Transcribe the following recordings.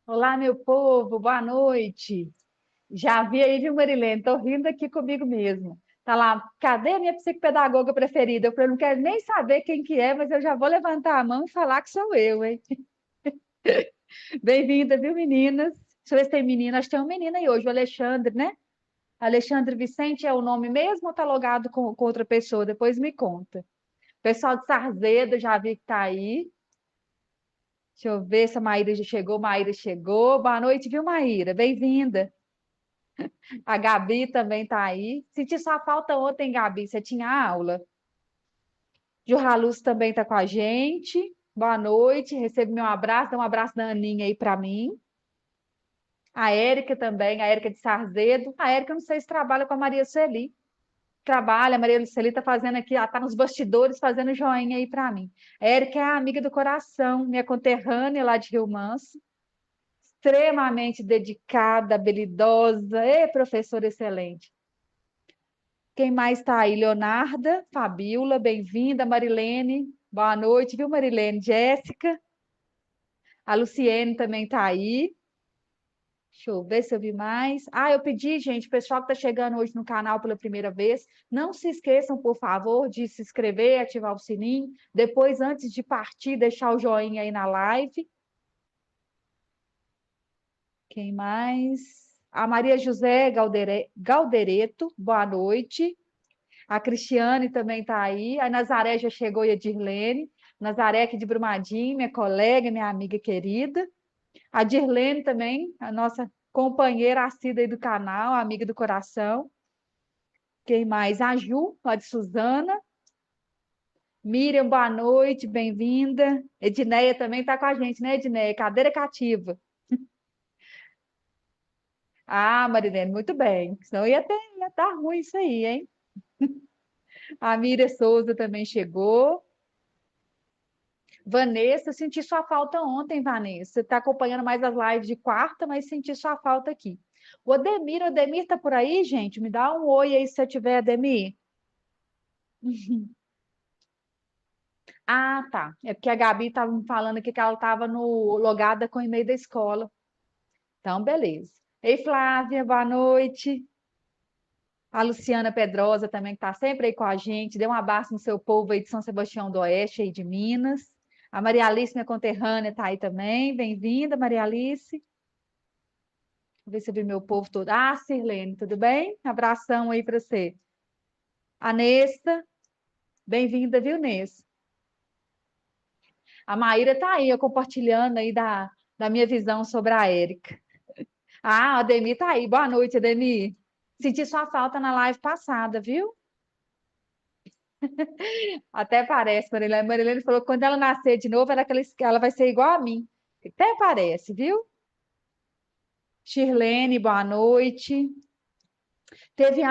Olá, meu povo, boa noite. Já vi aí, viu, Marilene? Tô rindo aqui comigo mesmo. Tá lá, cadê a minha psicopedagoga preferida? Eu falei, não quero nem saber quem que é, mas eu já vou levantar a mão e falar que sou eu, hein? Bem-vinda, viu, meninas? Deixa eu ver se tem menina. Acho que tem um menino aí hoje, o Alexandre, né? Alexandre Vicente é o nome mesmo ou tá logado com outra pessoa? Depois me conta. Pessoal de Sarzedo, já vi que tá aí. Deixa eu ver se a Maíra já chegou. Maíra chegou. Boa noite, viu, Maíra? Bem-vinda. A Gabi também tá aí. Senti sua falta ontem, Gabi. Você tinha aula? Jurra Luz também tá com a gente. Boa noite. Recebe meu abraço. Dá um abraço da Aninha aí para mim. A Érica também, a Érica de Sarzedo. A Érica, eu não sei se trabalha com a Maria Sueli. Trabalha, a Maria Sueli tá fazendo aqui, ela tá nos bastidores fazendo joinha aí para mim. A Érica é a amiga do coração, minha conterrânea lá de Rio Manso. Extremamente dedicada, habilidosa. E professora excelente. Quem mais está aí? Leonarda, Fabiola, bem-vinda. Marilene, boa noite, viu, Marilene? Jéssica, a Luciene também está aí. Deixa eu ver se eu vi mais. Ah, eu pedi, gente, o pessoal que está chegando hoje no canal pela primeira vez, não se esqueçam, por favor, de se inscrever, ativar o sininho. Depois, antes de partir, deixar o joinha aí na live. Quem mais? A Maria José Galdereto, boa noite. A Cristiane também está aí. A Nazaré já chegou e a Dirlene. Nazaré aqui de Brumadinho, minha colega, minha amiga querida. A Dirlene também, a nossa companheira assídua aí do canal, amiga do coração. Quem mais? A Ju, lá de Suzana. Miriam, boa noite, bem-vinda. Edneia também está com a gente, né, Edneia? Cadeira cativa. Ah, Marilene, muito bem. Senão ia dar ruim isso aí, hein? A Miriam Souza também chegou. Vanessa, eu senti sua falta ontem, Vanessa. Você está acompanhando mais as lives de quarta, mas senti sua falta aqui. O Ademir tá por aí, gente? Me dá um oi aí se você tiver, Ademir. Ah, tá. É porque a Gabi estava me falando aqui que ela estava no logada com o e-mail da escola. Então, beleza. Ei, Flávia, boa noite. A Luciana Pedrosa também, que está sempre aí com a gente. Dê um abraço no seu povo aí de São Sebastião do Oeste, aí de Minas. A Maria Alice, minha conterrânea, está aí também. Bem-vinda, Maria Alice. Vou ver se eu vi meu povo todo. Ah, Sirlene, tudo bem? Abração aí para você. A Nesta, bem-vinda, viu, Nessa? A Maíra tá aí, ó, compartilhando aí da minha visão sobre a Érica. Ah, a Ademir tá aí. Boa noite, Ademir. Senti sua falta na live passada, viu? Até parece, Marilene. A Marilene falou que quando ela nascer de novo, ela vai ser igual a mim. Até parece, viu? Shirlene, boa noite. Teve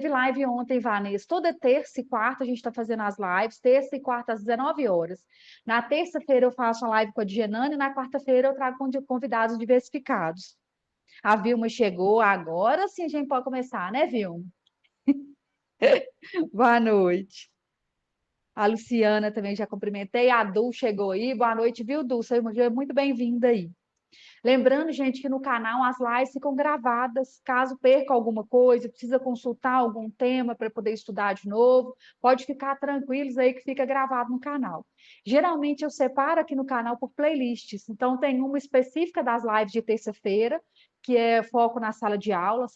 live ontem, Vanessa. Toda terça e quarta a gente está fazendo as lives, terça e quarta às 19 horas. Na terça-feira eu faço a live com a Dianane e na quarta-feira eu trago convidados diversificados. A Vilma chegou, agora sim a gente pode começar, né, Vilma? Boa noite. A Luciana também já cumprimentei. A Dul chegou aí. Boa noite, viu, Dul? Seja muito bem-vinda aí. Lembrando, gente, que no canal as lives ficam gravadas. Caso perca alguma coisa, precisa consultar algum tema para poder estudar de novo, pode ficar tranquilos aí que fica gravado no canal. Geralmente eu separo aqui no canal por playlists. Então tem uma específica das lives de terça-feira, que é foco na sala de aula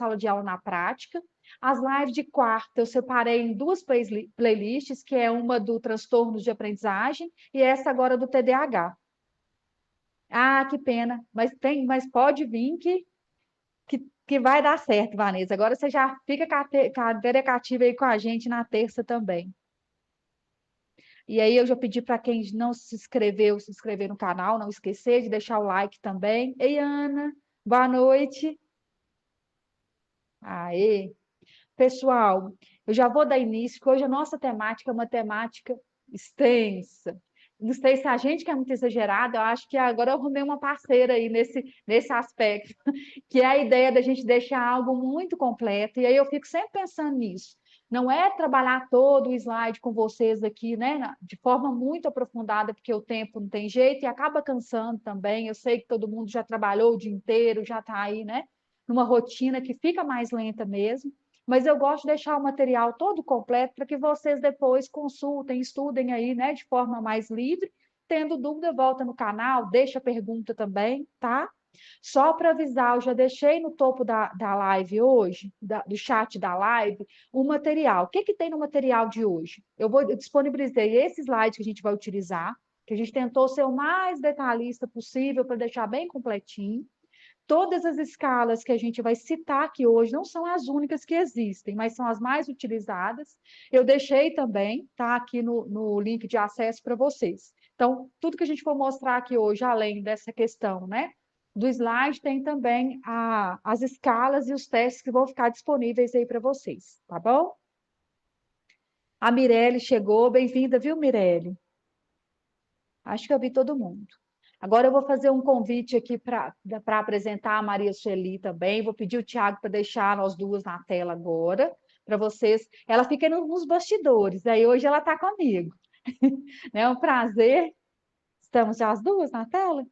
na prática. As lives de quarta eu separei em duas playlists, que é uma do transtornos de aprendizagem e essa agora do TDAH. Ah, que pena. Mas pode vir que vai dar certo, Vanessa. Agora você já fica cadeira cativa aí com a gente na terça também. E aí eu já pedi para quem não se inscreveu, se inscrever no canal, não esquecer de deixar o like também. Ei, Ana, boa noite. Aê. Pessoal, eu já vou dar início, porque hoje a nossa temática é uma temática extensa. Não sei se a gente que é muito exagerado, eu acho que agora eu arrumei uma parceira aí nesse aspecto, que é a ideia da gente deixar algo muito completo, e aí eu fico sempre pensando nisso. Não é trabalhar todo o slide com vocês aqui, né, de forma muito aprofundada, porque o tempo não tem jeito e acaba cansando também. Eu sei que todo mundo já trabalhou o dia inteiro, já está aí, né, numa rotina que fica mais lenta mesmo, mas eu gosto de deixar o material todo completo para que vocês depois consultem, estudem aí, né, de forma mais livre. Tendo dúvida, volta no canal, deixa pergunta também, tá? Só para avisar, eu já deixei no topo da live hoje, do chat da live, o material. O que, que tem no material de hoje? Eu disponibilizei esse slide que a gente vai utilizar, que a gente tentou ser o mais detalhista possível para deixar bem completinho. Todas as escalas que a gente vai citar aqui hoje não são as únicas que existem, mas são as mais utilizadas. Eu deixei também, tá, aqui no link de acesso para vocês. Então, tudo que a gente for mostrar aqui hoje, além dessa questão, né, do slide, tem também as escalas e os testes que vão ficar disponíveis aí para vocês, tá bom? A Mirelle chegou, bem-vinda, viu, Mirelle? Acho que eu vi todo mundo. Agora eu vou fazer um convite aqui para apresentar a Maria Sueli também. Vou pedir o Tiago para deixar nós duas na tela agora, para vocês. Ela fica nos bastidores, aí hoje ela está comigo. É um prazer. Estamos já as duas na tela?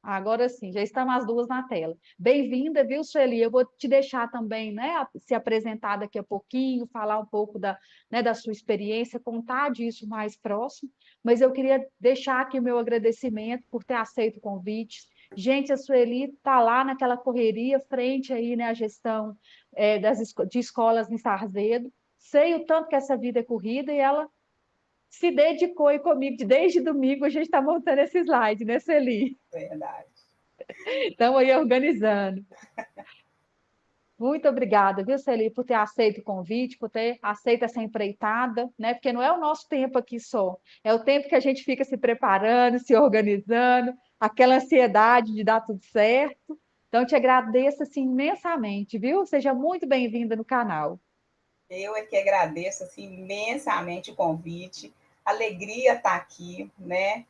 Agora sim, já estamos as duas na tela. Bem-vinda, viu, Sueli? Eu vou te deixar também, né, se apresentar daqui a pouquinho, falar um pouco né, da sua experiência, contar disso mais próximo, mas eu queria deixar aqui o meu agradecimento por ter aceito o convite. Gente, a Sueli está lá naquela correria, frente aí, né, à gestão de escolas em Sarzedo. Sei o tanto que essa vida é corrida e ela se dedicou aí comigo, desde domingo a gente está montando esse slide, né, Sueli? Verdade. Estamos aí organizando. Muito obrigada, viu, Celi, por ter aceito o convite, por ter aceito essa empreitada, né? Porque não é o nosso tempo aqui só, é o tempo que a gente fica se preparando, se organizando, aquela ansiedade de dar tudo certo. Então, te agradeço assim, imensamente, viu? Seja muito bem-vinda no canal. Eu é que agradeço assim, imensamente o convite. Alegria estar aqui, né?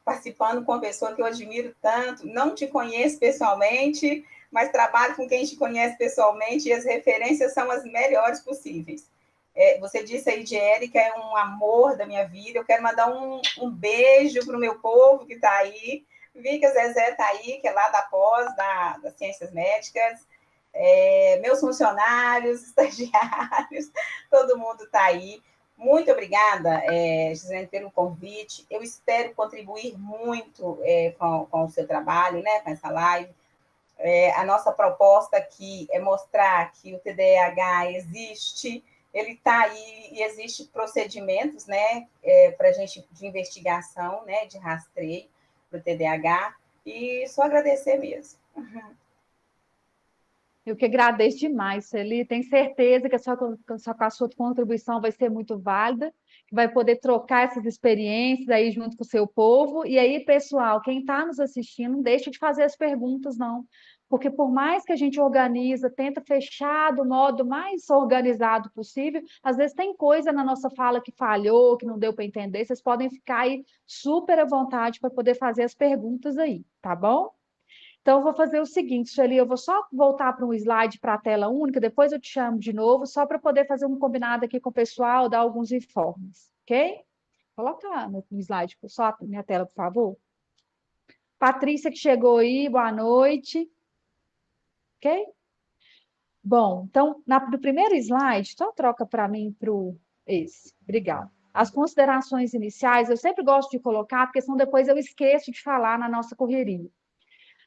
Participando com uma pessoa que eu admiro tanto. Não te conheço pessoalmente, mas trabalho com quem te conhece pessoalmente e as referências são as melhores possíveis. Você disse aí de Érica, é um amor da minha vida. Eu quero mandar um beijo para o meu povo que está aí. Vi que a Zezé está aí, que é lá da pós, das Ciências Médicas. Meus funcionários, estagiários, todo mundo está aí. Muito obrigada, Gisele, pelo convite. Eu espero contribuir muito com o seu trabalho, né, com essa live. A nossa proposta aqui é mostrar que o TDAH existe, ele está aí e existe procedimentos, né, para a gente de investigação, né, de rastreio para o TDAH. E só agradecer mesmo. Eu que agradeço demais, Celi. Tenho certeza que a sua contribuição vai ser muito válida, que vai poder trocar essas experiências aí junto com o seu povo. E aí, pessoal, quem está nos assistindo, não deixa de fazer as perguntas, não. Porque por mais que a gente organiza, tenta fechar do modo mais organizado possível, às vezes tem coisa na nossa fala que falhou, que não deu para entender. Vocês podem ficar aí super à vontade para poder fazer as perguntas aí, tá bom? Então, eu vou fazer o seguinte, Sueli, eu vou só voltar para um slide para a tela única, depois eu te chamo de novo, só para poder fazer um combinado aqui com o pessoal, dar alguns informes, ok? Coloca lá no slide, só a minha tela, por favor. Patrícia que chegou aí, boa noite. Ok? Bom, então, no primeiro slide, só troca para mim para esse. Obrigada. As considerações iniciais, eu sempre gosto de colocar, porque senão depois eu esqueço de falar na nossa correria.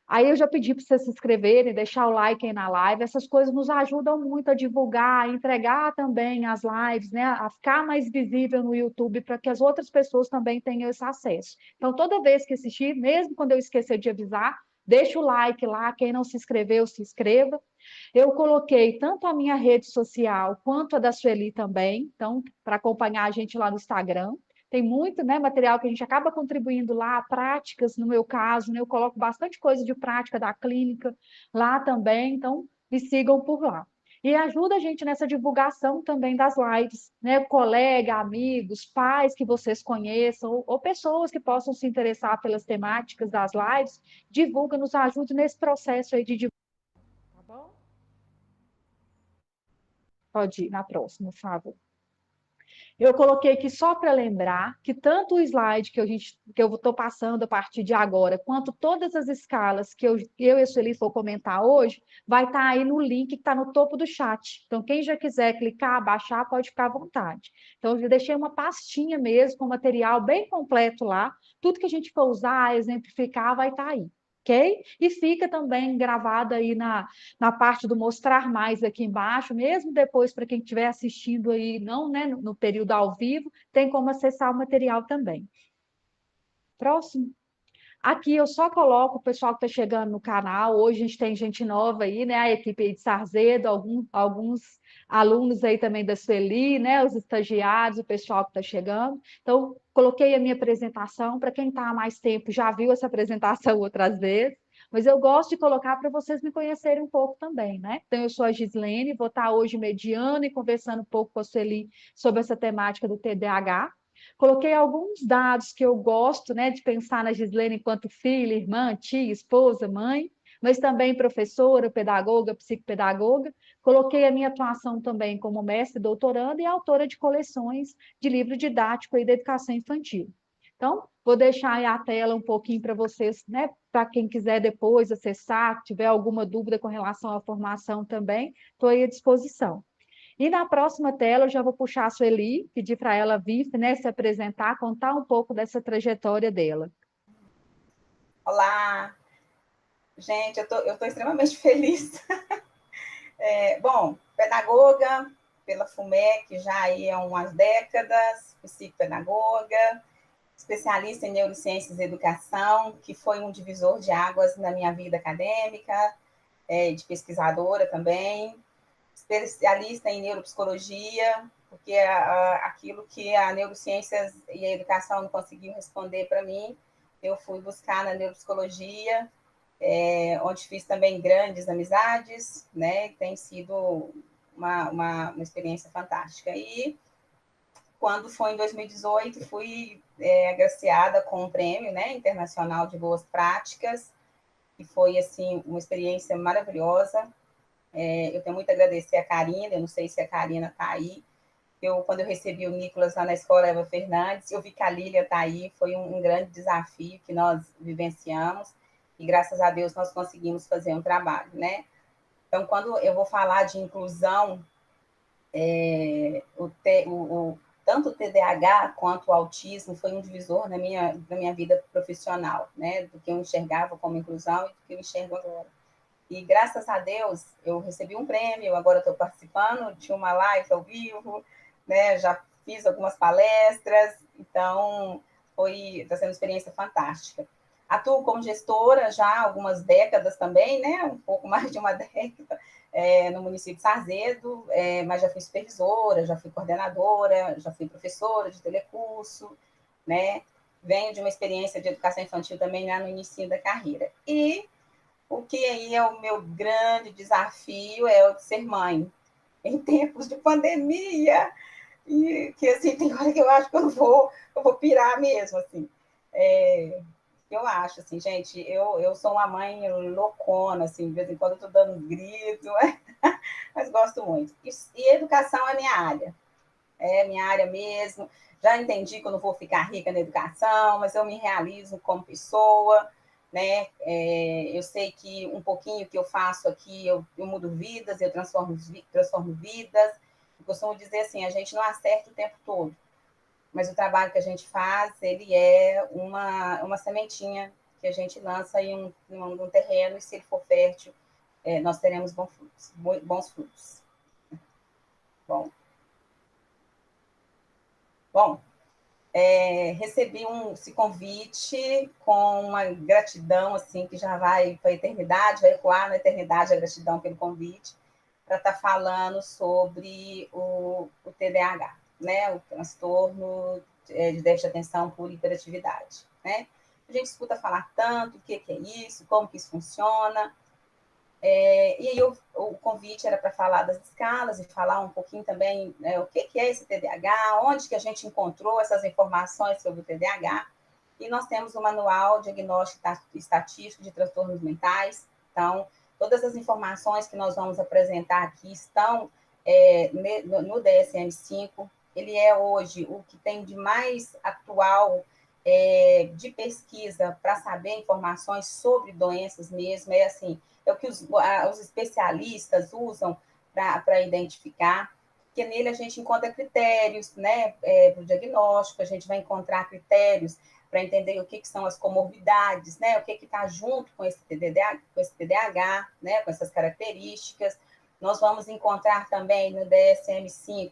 Aí eu já pedi para vocês se inscreverem, deixar o like aí na live. Essas coisas nos ajudam muito a divulgar, a entregar também as lives, né? A ficar mais visível no YouTube para que as outras pessoas também tenham esse acesso. Então, toda vez que assistir, mesmo quando eu esquecer de avisar, deixa o like lá. Quem não se inscreveu, se inscreva. Eu coloquei tanto a minha rede social quanto a da Sueli também, então, para acompanhar a gente lá no Instagram. Tem muito, né, material que a gente acaba contribuindo lá, práticas, no meu caso, né, eu coloco bastante coisa de prática da clínica lá também, então me sigam por lá. E ajuda a gente nessa divulgação também das lives, né? Colega, amigos, pais que vocês conheçam, ou pessoas que possam se interessar pelas temáticas das lives, divulga, nos ajude nesse processo aí de divulgação, tá bom? Pode ir na próxima, por favor. Eu coloquei aqui só para lembrar que tanto o slide que eu estou passando a partir de agora, quanto todas as escalas que eu e a Sueli for comentar hoje, vai estar aí no link que está no topo do chat. Então, quem já quiser clicar, baixar, pode ficar à vontade. Então, eu deixei uma pastinha mesmo com material bem completo lá. Tudo que a gente for usar, exemplificar, vai estar aí. Ok? E fica também gravado aí na parte do mostrar mais aqui embaixo, mesmo depois para quem estiver assistindo aí, não, né, no período ao vivo, tem como acessar o material também. Próximo. Aqui eu só coloco o pessoal que está chegando no canal. Hoje a gente tem gente nova aí, né? A equipe aí de Sarzedo, alguns alunos aí também da Sueli, né? Os estagiários, o pessoal que está chegando. Então, coloquei a minha apresentação. Para quem está há mais tempo, já viu essa apresentação outras vezes. Mas eu gosto de colocar para vocês me conhecerem um pouco também, né? Então, eu sou a Gislene, vou estar hoje mediando e conversando um pouco com a Sueli sobre essa temática do TDAH. Coloquei alguns dados que eu gosto, né, de pensar na Gislene enquanto filha, irmã, tia, esposa, mãe, mas também professora, pedagoga, psicopedagoga. Coloquei a minha atuação também como mestre, doutoranda e autora de coleções de livro didático e da educação infantil. Então, vou deixar aí a tela um pouquinho para vocês, né, para quem quiser depois acessar, tiver alguma dúvida com relação à formação também, estou aí à disposição. E na próxima tela eu já vou puxar a Sueli, pedir para ela vir, né, se apresentar, contar um pouco dessa trajetória dela. Olá, gente, eu tô extremamente feliz. Bom, pedagoga pela FUMEC já aí há umas décadas, psicopedagoga, especialista em neurociências e educação, que foi um divisor de águas na minha vida acadêmica, de pesquisadora também, especialista em neuropsicologia, porque aquilo que a neurociências e a educação não conseguiam responder para mim, eu fui buscar na neuropsicologia, onde fiz também grandes amizades, né? Tem sido uma experiência fantástica. E quando foi em 2018, fui agraciada com um prêmio, né, internacional de boas práticas, que foi assim uma experiência maravilhosa. Eu tenho muito a agradecer a Karina, eu não sei se a Karina está aí. Quando eu recebi o Nicolas lá na escola Eva Fernandes, eu vi que a Lília está aí, foi um grande desafio que nós vivenciamos, e graças a Deus nós conseguimos fazer um trabalho, né? Então, quando eu vou falar de inclusão, tanto o TDAH quanto o autismo foi um divisor na minha vida profissional, né? Do que eu enxergava como inclusão e do que eu enxergo agora. E graças a Deus eu recebi um prêmio, agora estou participando de uma live ao vivo, né? Já fiz algumas palestras, então está sendo uma experiência fantástica. Atuo como gestora já há algumas décadas também, né? Um pouco mais de uma década, no município de Sarzedo, mas já fui supervisora, já fui coordenadora, já fui professora de telecurso, né? Venho de uma experiência de educação infantil também lá no início da carreira. E o que aí é o meu grande desafio é o de ser mãe, em tempos de pandemia, e que assim, tem hora que eu acho que eu vou pirar mesmo, assim. Eu acho, assim, gente, eu sou uma mãe loucona, assim, de vez em quando eu tô dando um grito, mas gosto muito. E educação é minha área mesmo. Já entendi que eu não vou ficar rica na educação, mas eu me realizo como pessoa, né? Eu sei que um pouquinho que eu faço aqui, eu mudo vidas, eu transformo vidas. Eu costumo dizer assim, a gente não acerta o tempo todo, mas o trabalho que a gente faz, ele é uma sementinha que a gente lança em um terreno, e se ele for fértil, nós teremos bons frutos. Bom, recebi esse convite com uma gratidão, assim, que já vai para a eternidade, vai ecoar na eternidade a gratidão pelo convite, para estar falando sobre o TDAH, né? O transtorno de déficit de atenção por hiperatividade, né? A gente escuta falar tanto o que é isso, como que isso funciona, e aí o convite era para falar das escalas e falar um pouquinho também, né, o que é esse TDAH, onde que a gente encontrou essas informações sobre o TDAH. E nós temos o Manual Diagnóstico Estatístico de Transtornos Mentais. Então, todas as informações que nós vamos apresentar aqui estão no DSM-5, ele é hoje o que tem de mais atual de pesquisa para saber informações sobre doenças mesmo, assim, é o que os especialistas usam para identificar, porque nele a gente encontra critérios, né, para o diagnóstico, a gente vai encontrar critérios para entender o que são as comorbidades, né, o que está junto com esse TDAH, né, com essas características. Nós vamos encontrar também no DSM-5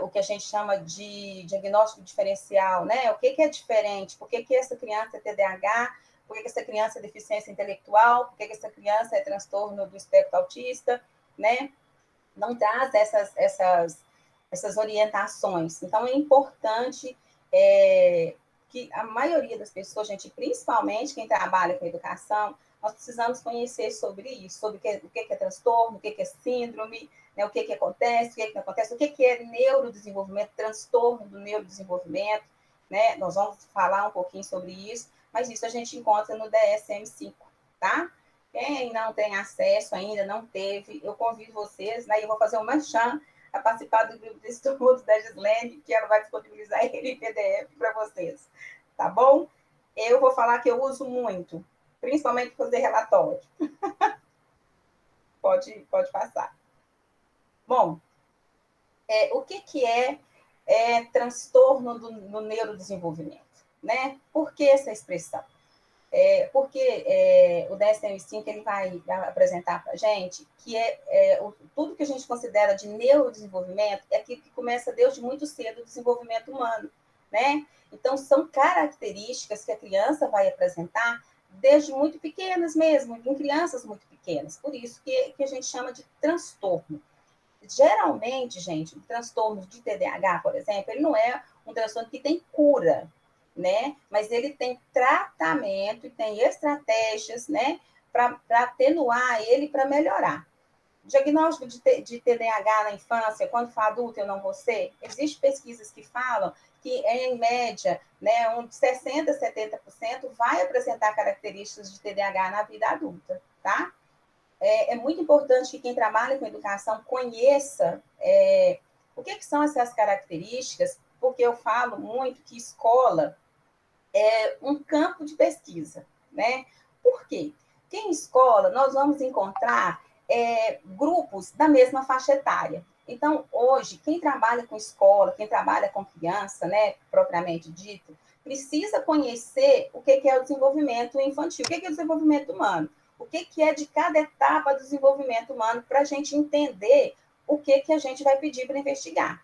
o que a gente chama de diagnóstico diferencial, né? O que é diferente? Por que essa criança é TDAH? Por que essa criança é deficiência intelectual? Por que essa criança é transtorno do espectro autista? Né? Não traz essas orientações. Então, é importante que a maioria das pessoas, gente, principalmente quem trabalha com educação, nós precisamos conhecer sobre isso, sobre o que é transtorno, o que é síndrome, né, o que acontece, o que não acontece, o que é neurodesenvolvimento, transtorno do neurodesenvolvimento, né? Nós vamos falar um pouquinho sobre isso, mas isso a gente encontra no DSM-5, tá? Quem não tem acesso ainda, não teve, eu convido vocês, né? Eu vou fazer um merchan a participar do grupo de estudos da Gislene, que ela vai disponibilizar ele em PDF para vocês, tá bom? Eu vou falar que eu uso muito, principalmente para fazer relatório. Pode passar. Bom, o que é transtorno do neurodesenvolvimento, né? Por que essa expressão? Porque o DSM-5 ele vai apresentar para a gente que tudo que a gente considera de neurodesenvolvimento é aquilo que começa desde muito cedo o desenvolvimento humano, né? Então, são características que a criança vai apresentar desde muito pequenas mesmo, em crianças muito pequenas. Por isso que a gente chama de transtorno. Geralmente, gente, o transtorno de TDAH, por exemplo, ele não é um transtorno que tem cura, né? Mas ele tem tratamento e tem estratégias, né? Para atenuar ele, para melhorar. Diagnóstico de TDAH na infância, quando for adulto, eu não vou ser? Existem pesquisas que falam que, em média, né, 60% a 70% vai apresentar características de TDAH na vida adulta, tá? É muito importante que quem trabalha com educação conheça o que são essas características, porque eu falo muito que escola é um campo de pesquisa, né? Por quê? Porque em escola nós vamos encontrar grupos da mesma faixa etária. Então, hoje, quem trabalha com escola, quem trabalha com criança, né, propriamente dito, precisa conhecer o que é o desenvolvimento infantil, o que é o desenvolvimento humano, o que é de cada etapa do desenvolvimento humano, para a gente entender o que a gente vai pedir para investigar.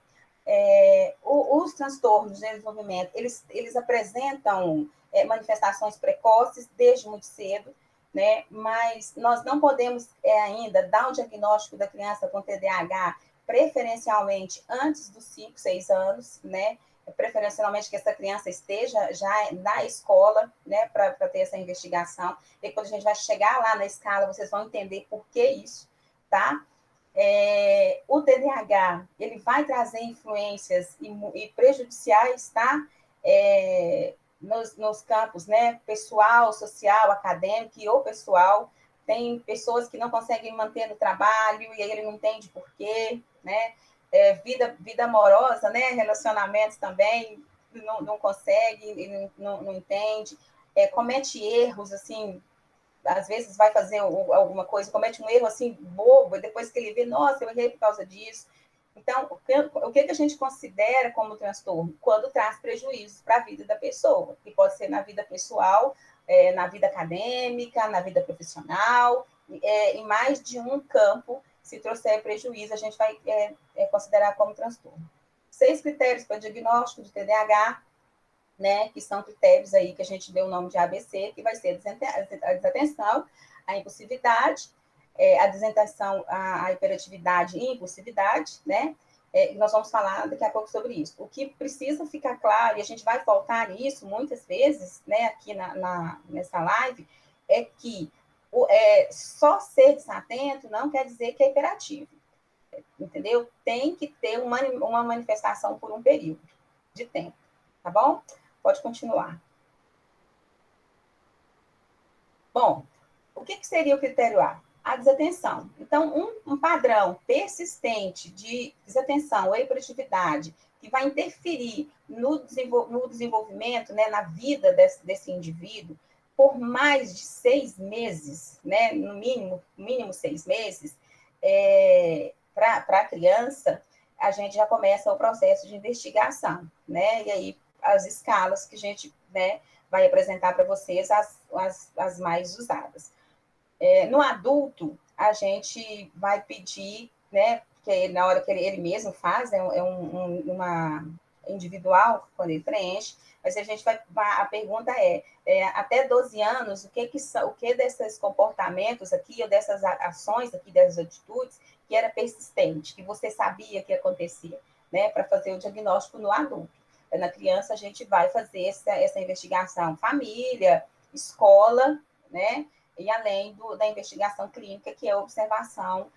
Os transtornos de desenvolvimento, eles apresentam manifestações precoces desde muito cedo, né? Mas nós não podemos ainda dar o diagnóstico da criança com TDAH preferencialmente antes dos 5, 6 anos, né? Preferencialmente que essa criança esteja já na escola, né, para ter essa investigação. E quando a gente vai chegar lá na escala, vocês vão entender por que isso, tá? O TDAH, ele vai trazer influências e prejudiciais, tá? Nos campos, né? Pessoal, social, acadêmico e ou pessoal. Tem pessoas que não conseguem manter no trabalho e aí ele não entende por quê, né? Vida amorosa, né? Relacionamentos também, não consegue, ele não entende. Comete erros, assim, às vezes vai fazer alguma coisa, comete um erro assim bobo, e depois que ele vê, nossa, eu errei por causa disso. Então, o que a gente considera como transtorno? Quando traz prejuízos para a vida da pessoa, que pode ser na vida pessoal, na vida acadêmica, na vida profissional, em mais de um campo, se trouxer prejuízo, a gente vai considerar como transtorno. 6 critérios para diagnóstico de TDAH, né, que são critérios aí que a gente deu o nome de ABC, que vai ser a desatenção, a impulsividade, a desatenção, a hiperatividade e impulsividade, né? Nós vamos falar daqui a pouco sobre isso. O que precisa ficar claro, e a gente vai faltar nisso muitas vezes, né, aqui nessa live, é que só ser desatento não quer dizer que é hiperativo, entendeu? Tem que ter uma manifestação por um período de tempo, tá bom? Pode continuar. Bom, o que seria o critério A? a desatenção. Então, um padrão persistente de desatenção ou hiperatividade que vai interferir no desenvolvimento, né, na vida desse indivíduo, por mais de 6 meses, né, no mínimo 6 meses, para a criança, a gente já começa o processo de investigação, né? E aí as escalas que a gente, né, vai apresentar para vocês, as mais usadas. No adulto, a gente vai pedir, né, que na hora que ele mesmo faz, uma individual, quando ele preenche, mas a pergunta até 12 anos, o que desses comportamentos aqui, ou dessas ações aqui, dessas atitudes, que era persistente, que você sabia que acontecia, né, para fazer o diagnóstico no adulto. Na criança, a gente vai fazer essa investigação família, escola, né, e além da investigação clínica, que é a observação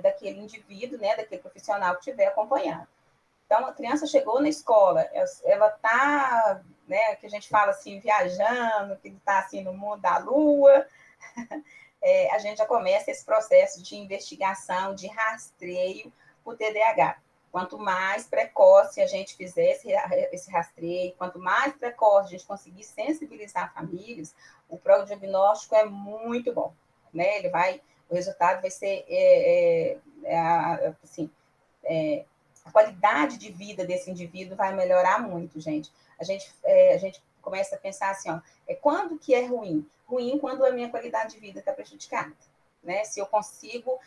daquele indivíduo, né, daquele profissional que estiver acompanhando. Então, a criança chegou na escola, ela está, né, que a gente fala assim, viajando, que está assim no mundo da lua, a gente já começa esse processo de investigação, de rastreio para o TDAH. Quanto mais precoce a gente fizer esse rastreio, quanto mais precoce a gente conseguir sensibilizar famílias, o prodiagnóstico é muito bom, né? O resultado vai ser assim, a qualidade de vida desse indivíduo vai melhorar muito, gente. A gente começa a pensar assim, ó, quando que é ruim? Ruim quando a minha qualidade de vida está prejudicada, né? Se eu consigo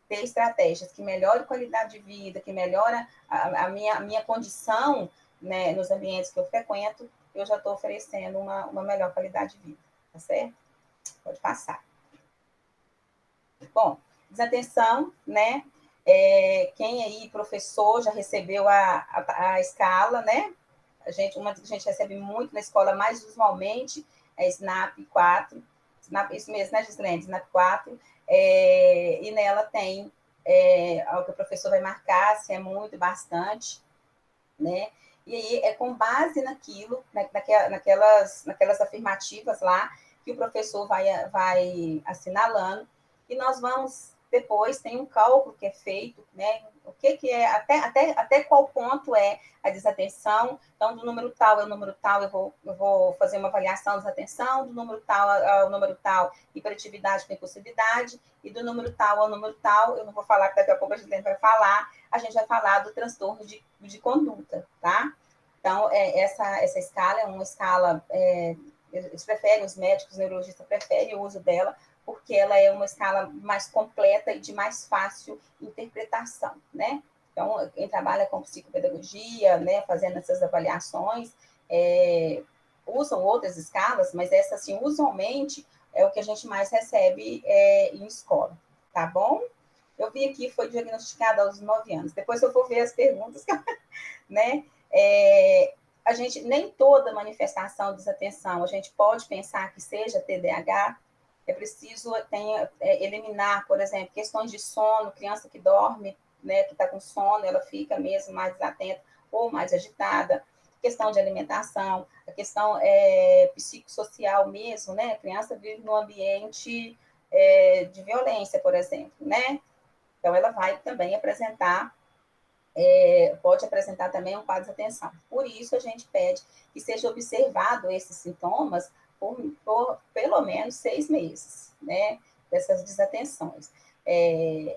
ter estratégias que melhoram a qualidade de vida, que melhoram a minha condição, né, nos ambientes que eu frequento, eu já estou oferecendo uma melhor qualidade de vida, tá certo? Pode passar. Bom, desatenção, né? Quem aí, professor, já recebeu a escala, né? Uma que a gente recebe muito na escola, mais usualmente, é SNAP 4. Isso mesmo, né, Gislene? SNAP 4. E nela tem o que o professor vai marcar, se é muito, bastante, né? E aí é com base naquilo, naquelas afirmativas lá, que o professor vai assinalando, e nós vamos, depois, tem um cálculo que é feito, né? O que é, até qual ponto é a desatenção. Então, do número tal ao número tal, eu vou fazer uma avaliação de desatenção, do número tal ao número tal, hiperatividade com impulsividade, e do número tal ao número tal, eu não vou falar, que daqui a pouco a gente vai falar, a gente vai falar do transtorno de conduta, tá? Então, essa escala é uma escala, eles preferem, os médicos, os neurologistas preferem o uso dela, porque ela é uma escala mais completa e de mais fácil interpretação, né? Então, quem trabalha com psicopedagogia, né, fazendo essas avaliações, usam outras escalas, mas essa, assim, usualmente, é o que a gente mais recebe em escola, tá bom? Eu vi aqui, foi diagnosticada aos 9 anos. Depois eu vou ver as perguntas, né? A gente, nem toda manifestação de desatenção, a gente pode pensar que seja TDAH. É preciso eliminar, por exemplo, questões de sono, criança que dorme, né, que está com sono, ela fica mesmo mais desatenta ou mais agitada. Questão de alimentação, a questão psicossocial mesmo, né? A criança vive num ambiente de violência, por exemplo, né? Então, ela vai também apresentar, pode apresentar também um quadro de atenção. Por isso, a gente pede que seja observado esses sintomas por pelo menos 6 meses, né, dessas desatenções.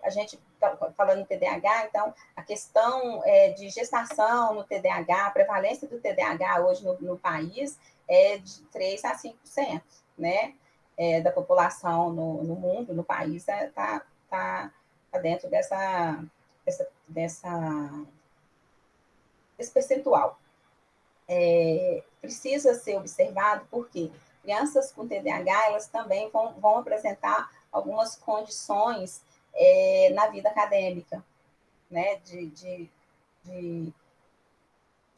A gente está falando em TDAH, então, a questão de gestação no TDAH, a prevalência do TDAH hoje no país é de 3% a 5%, né, da população no mundo, no país, está dentro desse percentual. Precisa ser observado porque crianças com TDAH, elas também vão apresentar algumas condições na vida acadêmica, né, de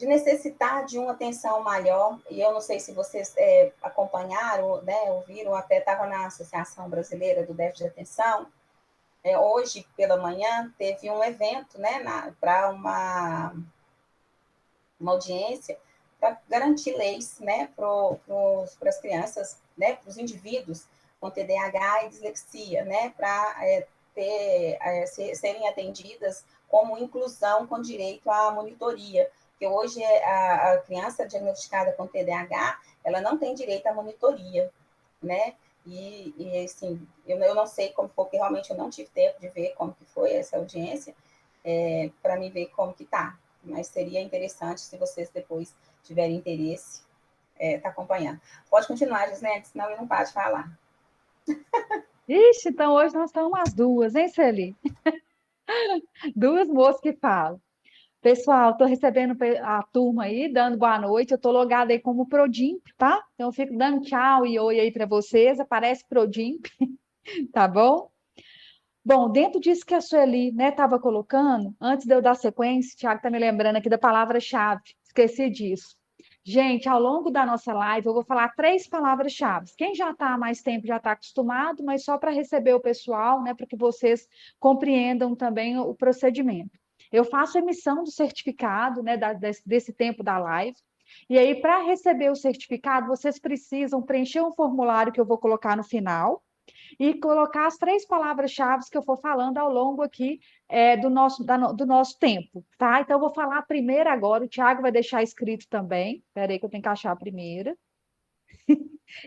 necessitar de uma atenção maior, e eu não sei se vocês acompanharam, né, ouviram, até estava na Associação Brasileira do Déficit de Atenção. Hoje, pela manhã, teve um evento, né, para uma audiência para garantir leis, né, para as crianças, né, para os indivíduos, com TDAH e dislexia, né, para serem atendidas como inclusão com direito à monitoria, porque hoje a criança diagnosticada com TDAH, ela não tem direito à monitoria, né, e assim, eu não sei como foi, porque realmente eu não tive tempo de ver como que foi essa audiência, para me ver como que tá, mas seria interessante se vocês depois tiverem interesse, tá acompanhando. Pode continuar, Gisele, senão eu não paro de falar. Ixi, então hoje nós estamos as duas, hein, Celi? Duas moças que falam. Pessoal, estou recebendo a turma aí, dando boa noite. Eu estou logada aí como Prodimp, tá? Então, eu fico dando tchau e oi aí para vocês. Aparece Prodimp, tá bom? Bom, dentro disso que a Sueli, né, estava colocando, antes de eu dar sequência, o Thiago está me lembrando aqui da palavra-chave. Esqueci disso. Gente, ao longo da nossa live, eu vou falar 3 palavras-chave. Quem já está há mais tempo já está acostumado, mas só para receber o pessoal, né, para que vocês compreendam também o procedimento. Eu faço emissão do certificado, né, desse tempo da live. E aí, para receber o certificado, vocês precisam preencher um formulário que eu vou colocar no final e colocar as 3 palavras-chave que eu for falando ao longo aqui do nosso tempo, tá? Então, eu vou falar a primeira agora, o Thiago vai deixar escrito também. Espera aí que eu tenho que achar a primeira.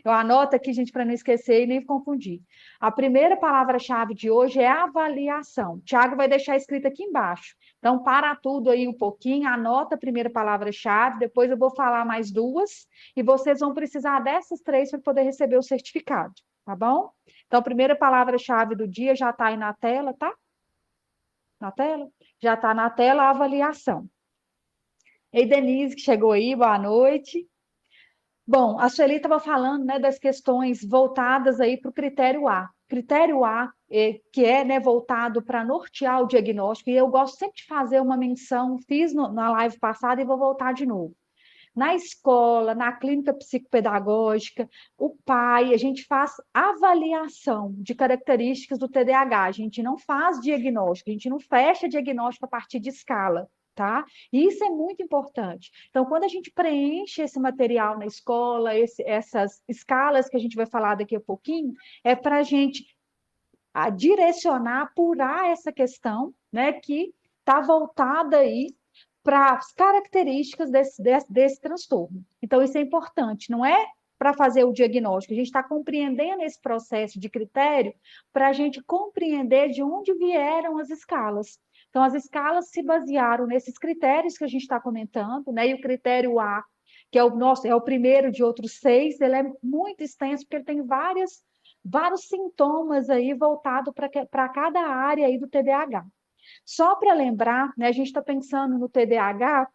Eu anoto aqui, gente, para não esquecer e nem confundir. A primeira palavra-chave de hoje é avaliação. O Thiago vai deixar escrito aqui embaixo. Então, para tudo aí um pouquinho, anota a primeira palavra-chave, depois eu vou falar mais 2, e vocês vão precisar dessas 3 para poder receber o certificado, tá bom? Então, a primeira palavra-chave do dia já está aí na tela, tá? Na tela? Já está na tela a avaliação. Ei, Denise, que chegou aí, boa noite. Bom, a Sueli estava falando, né, das questões voltadas aí para o critério A. Critério A, que é, né, voltado para nortear o diagnóstico, e eu gosto sempre de fazer uma menção, fiz na live passada e vou voltar de novo. Na escola, na clínica psicopedagógica, o pai, a gente faz avaliação de características do TDAH, a gente não faz diagnóstico, a gente não fecha diagnóstico a partir de escala, tá? E isso é muito importante. Então, quando a gente preenche esse material na escola, essas escalas que a gente vai falar daqui a pouquinho, é para a gente direcionar, apurar essa questão, né, que está voltada aí para as características desse transtorno. Então, isso é importante, não é para fazer o diagnóstico, a gente está compreendendo esse processo de critério para a gente compreender de onde vieram as escalas. Então, as escalas se basearam nesses critérios que a gente está comentando, né? E o critério A, que é o primeiro de outros 6, ele é muito extenso, porque ele tem vários sintomas aí voltados para cada área aí do TDAH. Só para lembrar, né, a gente está pensando no TDAH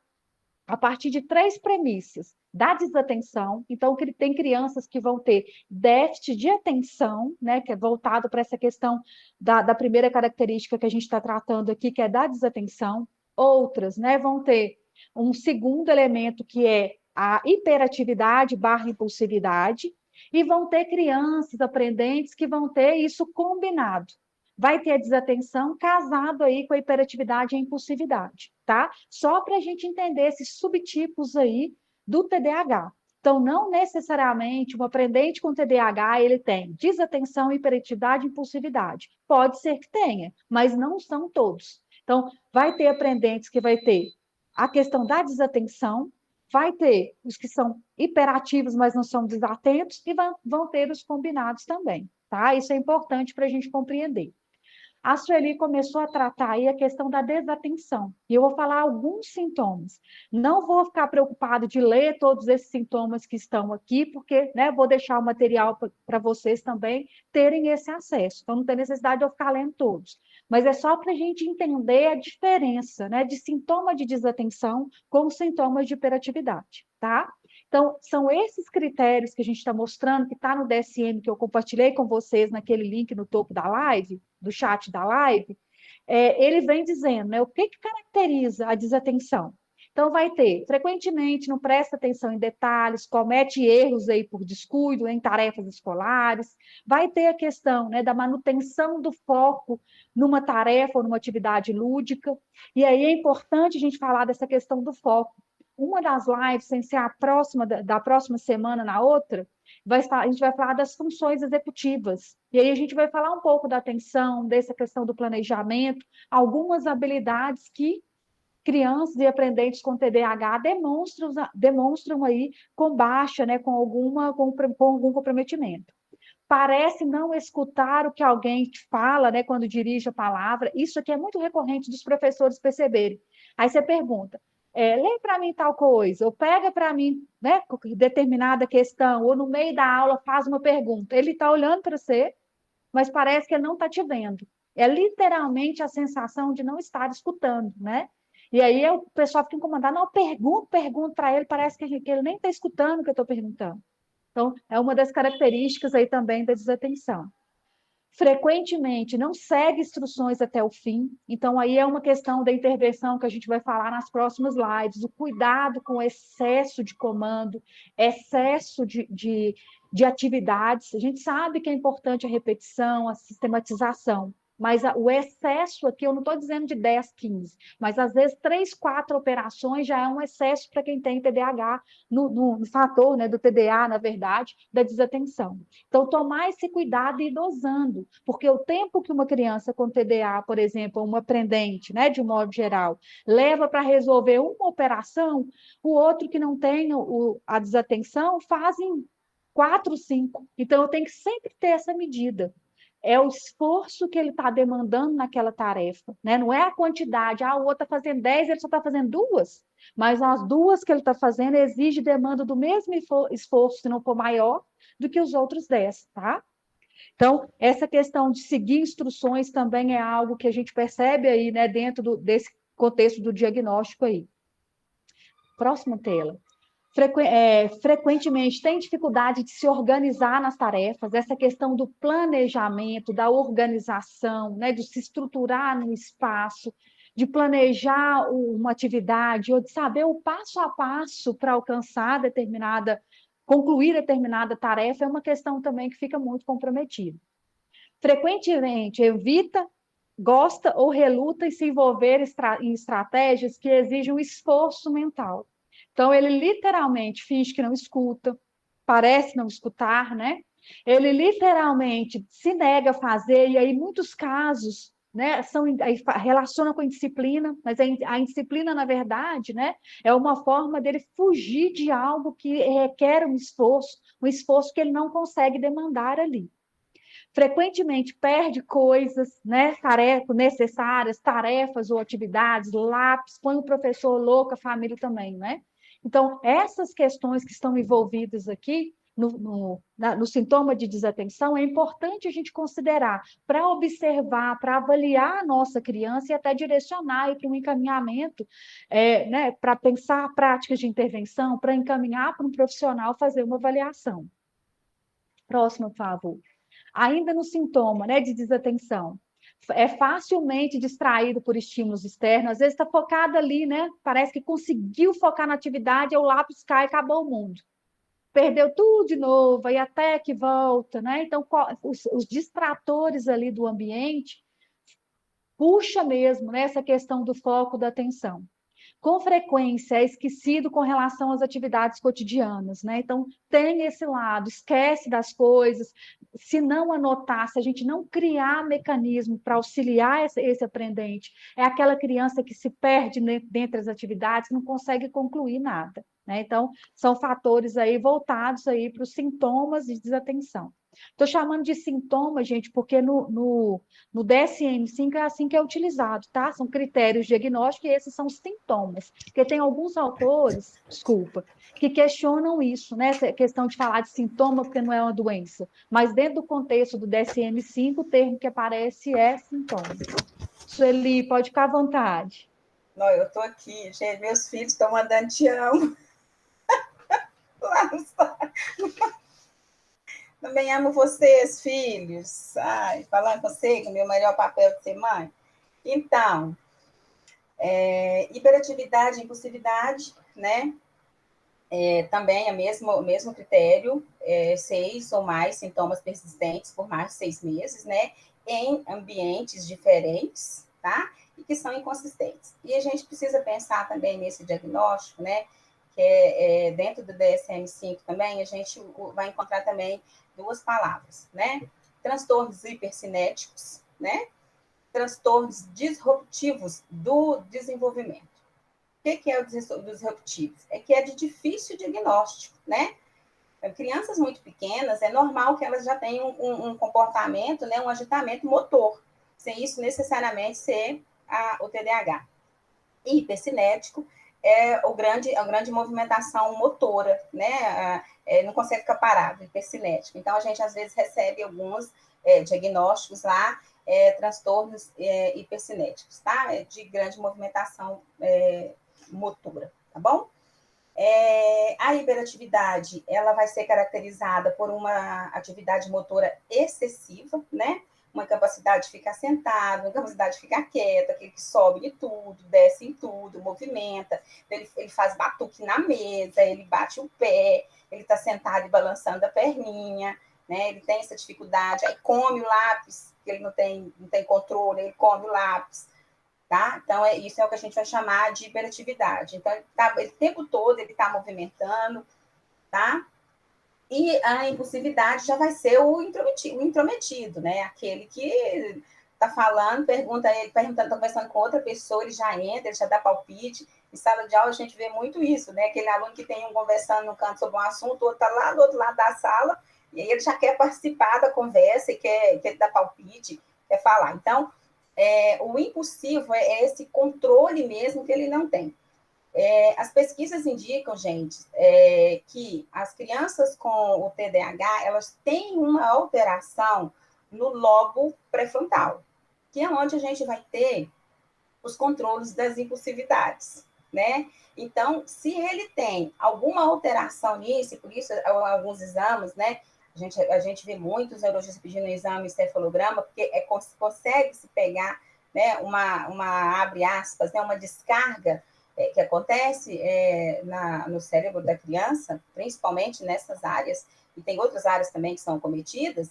a partir de 3 premissas. Da desatenção, então tem crianças que vão ter déficit de atenção, né, que é voltado para essa questão da primeira característica que a gente está tratando aqui, que é da desatenção. Outras, né, vão ter um segundo elemento, que é a hiperatividade / impulsividade, e vão ter crianças aprendentes que vão ter isso combinado. Vai ter a desatenção casado aí com a hiperatividade e a impulsividade, tá? Só para a gente entender esses subtipos aí do TDAH. Então, não necessariamente um aprendente com TDAH, ele tem desatenção, hiperatividade e impulsividade. Pode ser que tenha, mas não são todos. Então, vai ter aprendentes que vai ter a questão da desatenção, vai ter os que são hiperativos, mas não são desatentos, e vão ter os combinados também, tá? Isso é importante para a gente compreender. A Sueli começou a tratar aí a questão da desatenção. E eu vou falar alguns sintomas. Não vou ficar preocupado de ler todos esses sintomas que estão aqui, porque, né, vou deixar o material para vocês também terem esse acesso. Então, não tem necessidade de eu ficar lendo todos. Mas é só para a gente entender a diferença, né, de sintoma de desatenção com sintomas de hiperatividade, tá? Então, são esses critérios que a gente está mostrando, que está no DSM, que eu compartilhei com vocês naquele link no topo da live, do chat da live, ele vem dizendo, né, o que caracteriza a desatenção. Então, vai ter, frequentemente, não presta atenção em detalhes, comete erros aí por descuido em tarefas escolares, vai ter a questão, né, da manutenção do foco numa tarefa ou numa atividade lúdica, e aí é importante a gente falar dessa questão do foco. uma das lives, sem ser a próxima, da próxima semana na outra, a gente vai falar das funções executivas. E aí a gente vai falar um pouco da atenção, dessa questão do planejamento, algumas habilidades que crianças e aprendentes com TDAH demonstram aí com baixa, né, com algum comprometimento. Parece não escutar o que alguém te fala, né, quando dirige a palavra. Isso aqui é muito recorrente dos professores perceberem. Aí você pergunta, lê para mim tal coisa, ou pega para mim, né, determinada questão, ou no meio da aula faz uma pergunta. Ele está olhando para você, mas parece que ele não está te vendo. É literalmente a sensação de não estar escutando, né? E aí o pessoal fica incomodado, não, pergunto para ele, parece que ele nem está escutando o que eu estou perguntando. Então, é uma das características aí também da desatenção. Frequentemente não segue instruções até o fim, então aí é uma questão da intervenção que a gente vai falar nas próximas lives, o cuidado com o excesso de comando, excesso de atividades. A gente sabe que é importante a repetição, a sistematização, mas o excesso aqui, eu não estou dizendo de 10, 15, mas às vezes 3, 4 operações já é um excesso para quem tem TDAH, no fator, né, do TDA, na verdade, da desatenção. Então, tomar esse cuidado e ir dosando, porque o tempo que uma criança com TDA, por exemplo, um aprendente, né, de um modo geral, leva para resolver uma operação, o outro que não tem a desatenção faz em 4, 5. Então, eu tenho que sempre ter essa medida. É o esforço que ele está demandando naquela tarefa, né? Não é a quantidade, o outro está fazendo 10, ele só está fazendo 2, mas as 2 que ele está fazendo exige demanda do mesmo esforço, se não for maior, do que os outros 10, tá? Então, essa questão de seguir instruções também é algo que a gente percebe aí, né, dentro desse contexto do diagnóstico aí. Próxima tela. Frequentemente tem dificuldade de se organizar nas tarefas, essa questão do planejamento, da organização, né, de se estruturar no espaço, de planejar uma atividade, ou de saber o passo a passo para concluir determinada tarefa, é uma questão também que fica muito comprometida. Frequentemente evita, gosta ou reluta em se envolver em estratégias que exigem um esforço mental. Então, ele literalmente finge que não escuta, parece não escutar, né? Ele literalmente se nega a fazer, e aí, em muitos casos, né, relaciona com a indisciplina, mas a indisciplina, na verdade, né, é uma forma dele fugir de algo que requer um esforço que ele não consegue demandar ali. Frequentemente perde coisas, né, necessárias, tarefas ou atividades, lápis, põe o professor louco, a família também, né? Então, essas questões que estão envolvidas aqui no sintoma de desatenção, é importante a gente considerar para observar, para avaliar a nossa criança e até direcionar para um encaminhamento, né, para pensar práticas de intervenção, para encaminhar para um profissional fazer uma avaliação. Próximo, por favor. Ainda no sintoma, né, de desatenção, é facilmente distraído por estímulos externos, às vezes está focado ali, né, parece que conseguiu focar na atividade, o lápis cai e acabou o mundo. Perdeu tudo de novo, aí até que volta, né? Então, os distratores ali do ambiente puxa mesmo, né, essa questão do foco da atenção. Com frequência é esquecido com relação às atividades cotidianas, né? Então, tem esse lado, esquece das coisas, se não anotar, se a gente não criar mecanismo para auxiliar esse aprendente, é aquela criança que se perde dentre as atividades, não consegue concluir nada, né? Então, são fatores aí voltados aí para os sintomas de desatenção. Estou chamando de sintoma, gente, porque no DSM-5 é assim que é utilizado, tá? São critérios diagnósticos e esses são sintomas. Porque tem alguns autores, desculpa, que questionam isso, né? Essa questão de falar de sintoma porque não é uma doença. Mas dentro do contexto do DSM-5, o termo que aparece é sintoma. Sueli, pode ficar à vontade. Não, eu estou aqui, gente, meus filhos estão mandando te amo. Lá no Também amo vocês, filhos. Ai, falando com você, o meu melhor papel de ser mãe. Então, hiperatividade e impulsividade, né? Também é o mesmo critério, 6 ou mais sintomas persistentes por mais de 6 meses, né? Em ambientes diferentes, tá? E que são inconsistentes. E a gente precisa pensar também nesse diagnóstico, né? que é dentro do DSM-5 também, a gente vai encontrar também duas palavras, né? Transtornos hipercinéticos, né? Transtornos disruptivos do desenvolvimento. O que é o disruptivo? É que é de difícil diagnóstico, né? Crianças muito pequenas, é normal que elas já tenham um comportamento, né, um agitamento motor, sem isso necessariamente ser o TDAH. E hipercinético é a grande movimentação motora, né? Não consegue ficar parado, hipercinético. Então, a gente, às vezes, recebe alguns diagnósticos lá, transtornos hipercinéticos, tá? De grande movimentação motora, tá bom? A hiperatividade, ela vai ser caracterizada por uma atividade motora excessiva, né? Uma capacidade de ficar sentado, uma capacidade de ficar quieto, aquele que sobe em tudo, desce em tudo, movimenta, ele faz batuque na mesa, ele bate o pé, ele está sentado e balançando a perninha, né? Ele tem essa dificuldade, aí come o lápis, que ele não tem controle, ele come o lápis, tá? Então, isso é o que a gente vai chamar de hiperatividade. Então, o tempo todo ele está movimentando, tá? E a impulsividade já vai ser o intrometido, né? Aquele que está falando, perguntando, está conversando com outra pessoa, ele já entra, ele já dá palpite. Em sala de aula a gente vê muito isso, né? Aquele aluno que tem um conversando no canto sobre um assunto, o outro está lá do outro lado da sala, e aí ele já quer participar da conversa e quer dar palpite, quer falar. Então, o impulsivo é esse controle mesmo que ele não tem. As pesquisas indicam, gente, que as crianças com o TDAH, elas têm uma alteração no lobo pré-frontal, que é onde a gente vai ter os controles das impulsividades, né? Então, se ele tem alguma alteração nisso, e por isso alguns exames, né? A gente vê muitos neurologistas pedindo exame encefalograma, porque consegue se pegar, né, abre aspas, né, uma descarga que acontece no cérebro da criança, principalmente nessas áreas, e tem outras áreas também que são cometidas,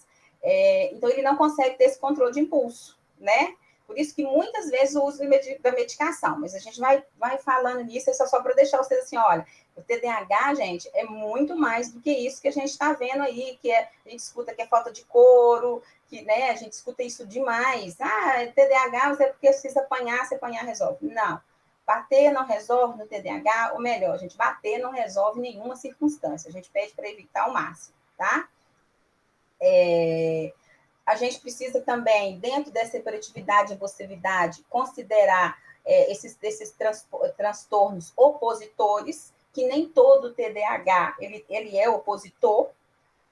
então ele não consegue ter esse controle de impulso, né? Por isso que muitas vezes o uso da medicação, mas a gente vai falando nisso, é só para deixar vocês assim, olha, o TDAH, gente, é muito mais do que isso que a gente está vendo aí, a gente escuta que é falta de couro, que, né, a gente escuta isso demais. TDAH, você precisa apanhar, se apanhar resolve. Não. Bater não resolve no TDAH, ou melhor, a gente bater não resolve nenhuma circunstância. A gente pede para evitar ao máximo, tá? A gente precisa também, dentro dessa hiperatividade e impulsividade, considerar esses transtornos opositores, que nem todo TDAH ele é opositor,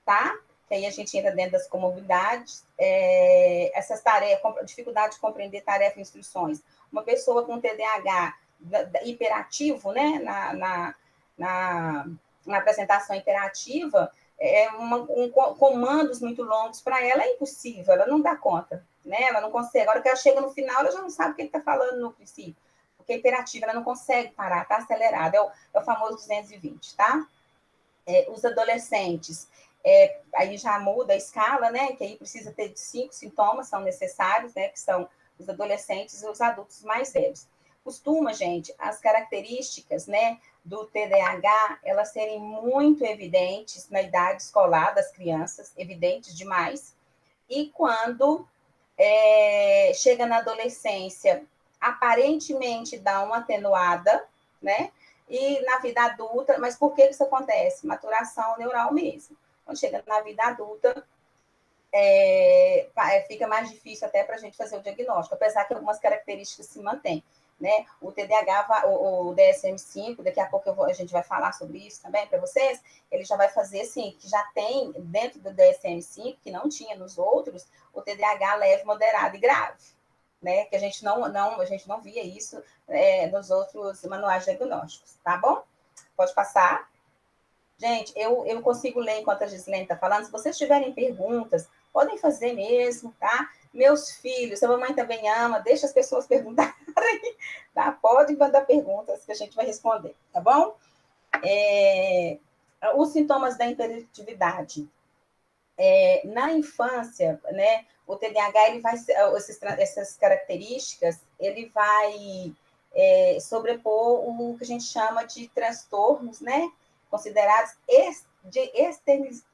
tá? Que aí a gente entra dentro das comorbidades, essas tarefas, dificuldade de compreender tarefa e instruções. Uma pessoa com TDAH hiperativo, né, na apresentação hiperativa, comandos muito longos para ela é impossível, ela não dá conta, né? Ela não consegue. Agora que ela chega no final, ela já não sabe o que ele está falando no princípio, porque é hiperativa, ela não consegue parar, está acelerada, é o famoso 220, tá? Os adolescentes, aí já muda a escala, né? Que aí precisa ter 5 sintomas, são necessários, né? Que são os adolescentes e os adultos mais velhos. Costuma, gente, as características, né, do TDAH, elas serem muito evidentes na idade escolar das crianças, evidentes demais, e quando chega na adolescência, aparentemente dá uma atenuada, né? E na vida adulta, mas por que isso acontece? Maturação neural mesmo. Quando chega na vida adulta, fica mais difícil até para a gente fazer o diagnóstico, apesar que algumas características se mantêm, né? O TDAH, o DSM-5, daqui a pouco a gente vai falar sobre isso também para vocês, ele já vai fazer assim, que já tem dentro do DSM-5, que não tinha nos outros, o TDAH leve, moderado e grave, né? Que a gente não via isso nos outros manuais diagnósticos, tá bom? Pode passar. Gente, eu consigo ler enquanto a Gislene está falando. Se vocês tiverem perguntas, podem fazer mesmo, tá? Meus filhos, a mamãe também ama, deixa as pessoas perguntarem, tá? Podem mandar perguntas que a gente vai responder, tá bom? Os sintomas da hiperatividade. Na infância, né, o TDAH, ele vai, essas características, ele vai sobrepor o que a gente chama de transtornos, né? Considerados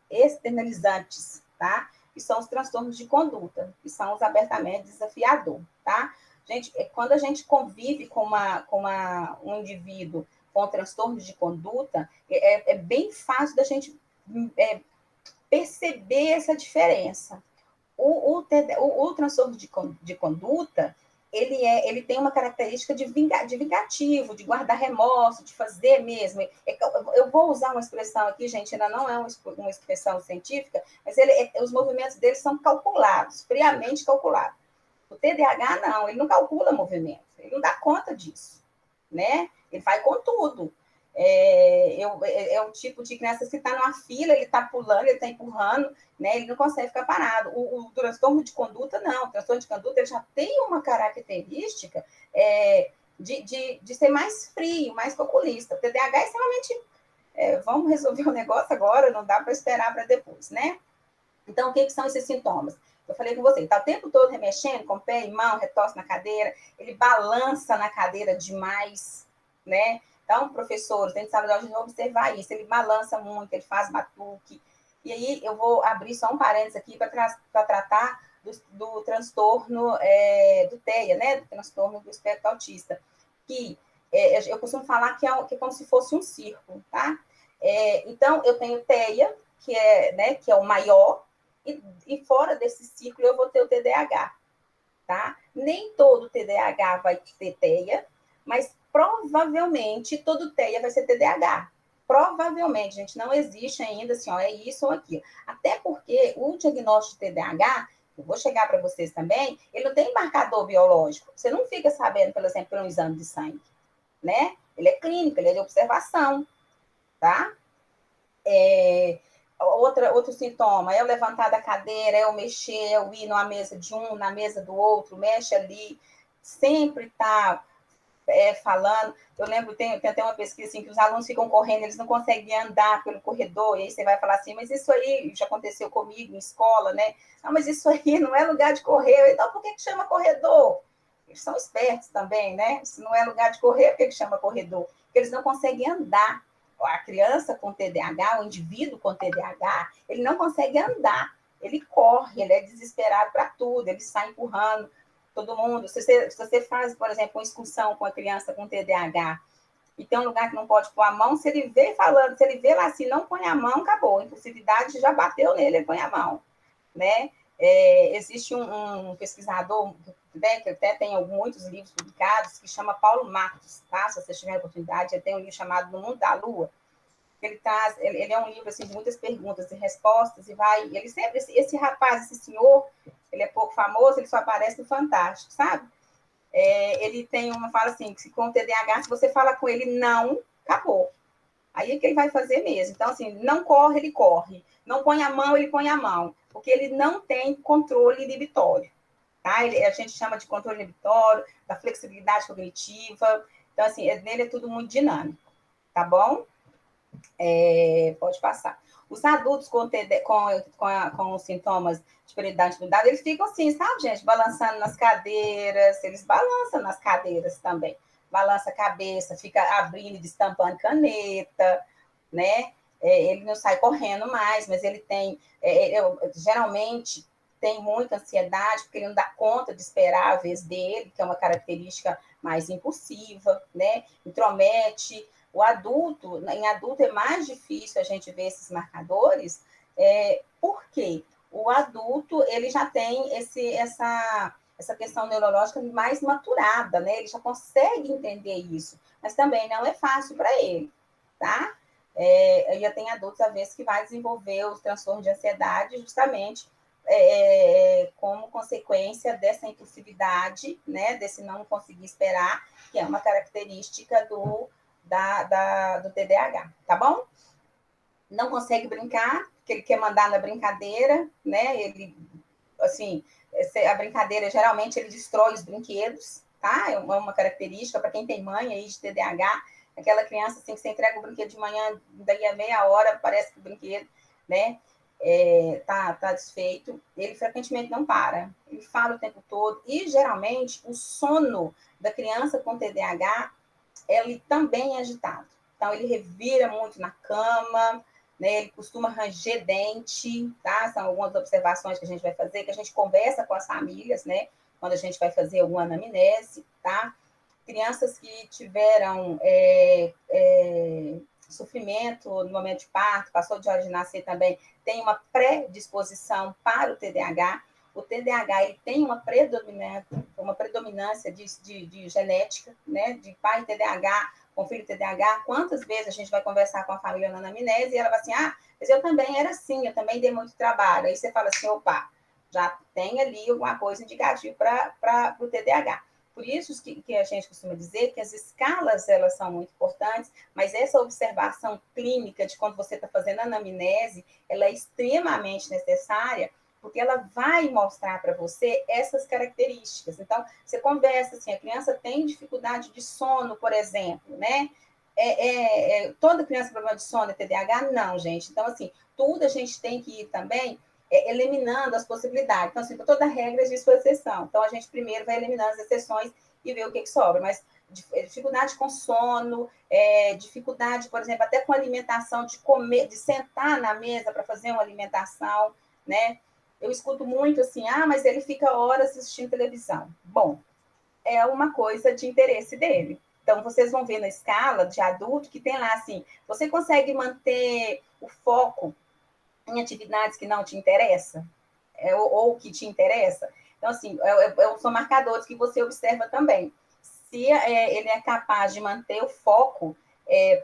externalizantes, tá? Que são os transtornos de conduta, que são os abertamente desafiador, tá? Gente, quando a gente convive com um indivíduo com transtornos de conduta, é bem fácil da gente perceber essa diferença. O transtorno de conduta, ele tem uma característica de vingativo, de guardar remorso, de fazer mesmo. Eu vou usar uma expressão aqui, gente, ainda não é uma expressão científica, mas os movimentos dele são calculados, friamente calculados. O TDAH, não, ele não calcula movimento, ele não dá conta disso, né? Ele vai com tudo. É o tipo de criança que está numa fila, ele está pulando, ele está empurrando, né? Ele não consegue ficar parado. O transtorno de conduta, não. O transtorno de conduta ele já tem uma característica de ser mais frio, mais calculista. O TDAH é extremamente... vamos resolver o negócio agora, não dá para esperar para depois, né? Então, o que são esses sintomas? Eu falei com você, ele está o tempo todo remexendo com pé e mão, retorce na cadeira, ele balança na cadeira demais, né? Então, professores, dentro de sala de aula, a gente vai observar isso. Ele balança muito, ele faz batuque. E aí, eu vou abrir só um parênteses aqui para tratar do transtorno do TEA, né? Do transtorno do espectro autista. Que eu costumo falar que é como se fosse um círculo, tá? Então, eu tenho TEA, que é o maior, e fora desse círculo eu vou ter o TDAH, tá? Nem todo TDAH vai ter TEA, mas provavelmente todo TEA vai ser TDAH. Provavelmente, gente, não existe ainda assim, é isso ou aquilo. Até porque o diagnóstico de TDAH, eu vou chegar para vocês também, ele não tem marcador biológico. Você não fica sabendo, por exemplo, por um exame de sangue, né? Ele é clínico, ele é de observação, tá? Outro sintoma é o levantar da cadeira, é o mexer, é o ir numa mesa de um, na mesa do outro, mexe ali, sempre está falando. Eu lembro, tem até uma pesquisa assim, que os alunos ficam correndo, eles não conseguem andar pelo corredor, e aí você vai falar assim, mas isso aí já aconteceu comigo em escola, né? Não, mas isso aí não é lugar de correr. Então, por que chama corredor? Eles são espertos também, né? Se não é lugar de correr, por que chama corredor? Porque eles não conseguem andar. A criança com TDAH, o indivíduo com TDAH, ele não consegue andar, ele corre, ele é desesperado para tudo, ele sai empurrando todo mundo. Se você faz, por exemplo, uma excursão com a criança com TDAH e tem um lugar que não pode pôr a mão, se ele vê falando, se ele vê lá assim, não põe a mão, acabou, a impulsividade já bateu nele, ele põe a mão, né? Existe um pesquisador, né, que até tem muitos livros publicados, que chama Paulo Matos, tá? Se vocês tiverem oportunidade, ele tem um livro chamado No Mundo da Lua. Ele é um livro assim, de muitas perguntas e respostas, ele sempre, esse rapaz, esse senhor, ele é pouco famoso, ele só aparece no Fantástico, sabe? Ele tem uma fala assim, que com o TDAH, se você fala com ele não, acabou. Aí é que ele vai fazer mesmo. Então, assim, não corre, ele corre. Não põe a mão, ele põe a mão. Porque ele não tem controle inibitório. Tá? A gente chama de controle inibitório, da flexibilidade cognitiva. Então, assim, nele é tudo muito dinâmico. Tá bom? Pode passar. Os adultos com os sintomas de prioridade de idade, eles ficam assim, sabe, gente? Balançando nas cadeiras, eles balançam nas cadeiras também. Balança a cabeça, fica abrindo e destampando caneta, né? Ele não sai correndo mais, mas ele tem, geralmente, tem muita ansiedade, porque ele não dá conta de esperar a vez dele, que é uma característica mais impulsiva, né? Intromete. Em adulto é mais difícil a gente ver esses marcadores, por quê? O adulto, ele já tem essa questão neurológica mais maturada, né? Ele já consegue entender isso, mas também não é fácil para ele, tá? Já tem adultos, às vezes, que vai desenvolver os transtornos de ansiedade justamente como consequência dessa impulsividade, né? Desse não conseguir esperar, que é uma característica do TDAH, tá bom? Não consegue brincar, porque ele quer mandar na brincadeira, né? Ele, assim, a brincadeira, geralmente, ele destrói os brinquedos, tá? É uma característica para quem tem mãe aí de TDAH, aquela criança, assim, que você entrega o brinquedo de manhã, daí a meia hora, parece que o brinquedo, né? tá desfeito, ele frequentemente não para, ele fala o tempo todo, e geralmente o sono da criança com TDAH, ele também é agitado. Então, ele revira muito na cama, né? Ele costuma ranger dente, tá? São algumas observações que a gente vai fazer, que a gente conversa com as famílias, né? Quando a gente vai fazer alguma anamnese, tá? Crianças que tiveram sofrimento no momento de parto, passou de hora de nascer também, tem uma predisposição para o TDAH. O TDAH ele tem uma predominância de genética, né? De pai TDAH com filho TDAH. Quantas vezes a gente vai conversar com a família na anamnese e ela vai assim, mas eu também era assim, eu também dei muito trabalho. Aí você fala assim, opa, já tem ali alguma coisa indicativa para o TDAH. Por isso que a gente costuma dizer que as escalas, elas são muito importantes, mas essa observação clínica de quando você está fazendo anamnese, ela é extremamente necessária, porque ela vai mostrar para você essas características. Então, você conversa assim, a criança tem dificuldade de sono, por exemplo, né? Toda criança com problema de sono é TDAH? Não, gente. Então, assim, tudo a gente tem que ir também eliminando as possibilidades. Então, assim, toda regra existe sua exceção. Então, a gente primeiro vai eliminando as exceções e ver o que sobra. Mas dificuldade com sono, dificuldade, por exemplo, até com alimentação, de comer, de sentar na mesa para fazer uma alimentação, né? Eu escuto muito assim, mas ele fica horas assistindo televisão. Bom, é uma coisa de interesse dele. Então, vocês vão ver na escala de adulto que tem lá assim, você consegue manter o foco em atividades que não te interessam, ou que te interessa. Então, assim, são marcadores que você observa também. Se ele é capaz de manter o foco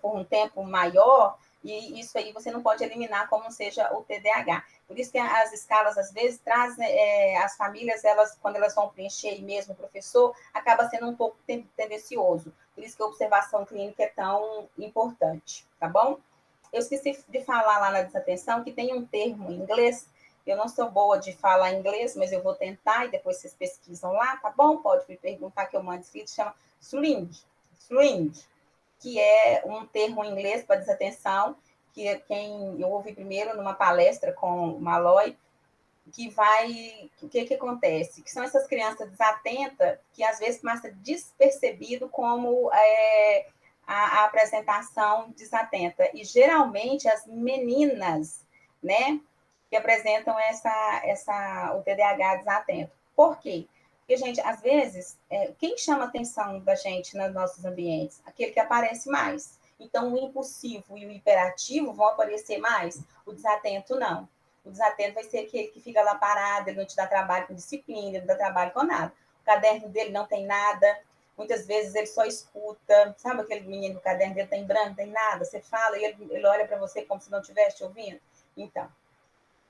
por um tempo maior, e isso aí você não pode eliminar como seja o TDAH. Por isso que as escalas, às vezes, trazem as famílias, quando elas vão preencher e mesmo o professor, acaba sendo um pouco tendencioso. Por isso que a observação clínica é tão importante, tá bom? Eu esqueci de falar lá na desatenção que tem um termo em inglês. Eu não sou boa de falar inglês, mas eu vou tentar e depois vocês pesquisam lá, tá bom? Pode me perguntar que eu mando escrito, chama swing, que é um termo em inglês para desatenção, que é quem eu ouvi primeiro numa palestra com o Malloy, o que acontece? Que são essas crianças desatentas que às vezes passa despercebido como a apresentação desatenta. E geralmente as meninas, né, que apresentam o TDAH desatento. Por quê? Porque, gente, às vezes, quem chama a atenção da gente nos nossos ambientes? Aquele que aparece mais. Então, o impulsivo e o hiperativo vão aparecer mais, o desatento não. O desatento vai ser aquele que fica lá parado, ele não te dá trabalho com disciplina, ele não dá trabalho com nada. O caderno dele não tem nada, muitas vezes ele só escuta, sabe aquele menino do caderno dele tem branco, tem nada, você fala e ele olha para você como se não estivesse te ouvindo. Então,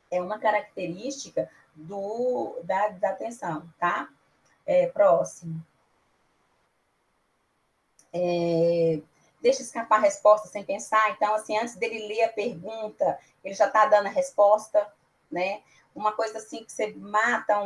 é uma característica da atenção, tá? Próximo. Deixa escapar a resposta sem pensar. Então, assim, antes dele ler a pergunta, ele já está dando a resposta, né? Uma coisa assim que você mata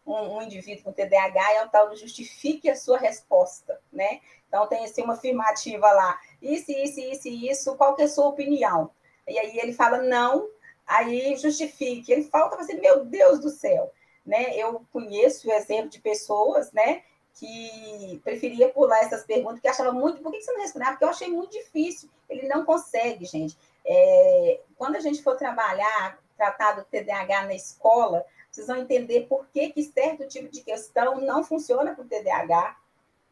um indivíduo com TDAH é o tal do justifique a sua resposta, né? Então, tem assim, uma afirmativa lá, isso, qual que é a sua opinião? E aí ele fala não, aí justifique. Ele falta assim, meu Deus do céu, né? Eu conheço o exemplo de pessoas, né, que preferia pular essas perguntas, que achava muito, por que você não respondeu? Porque eu achei muito difícil. Ele não consegue, gente. Quando a gente for tratar do TDAH na escola, vocês vão entender por que certo tipo de questão não funciona para o TDAH,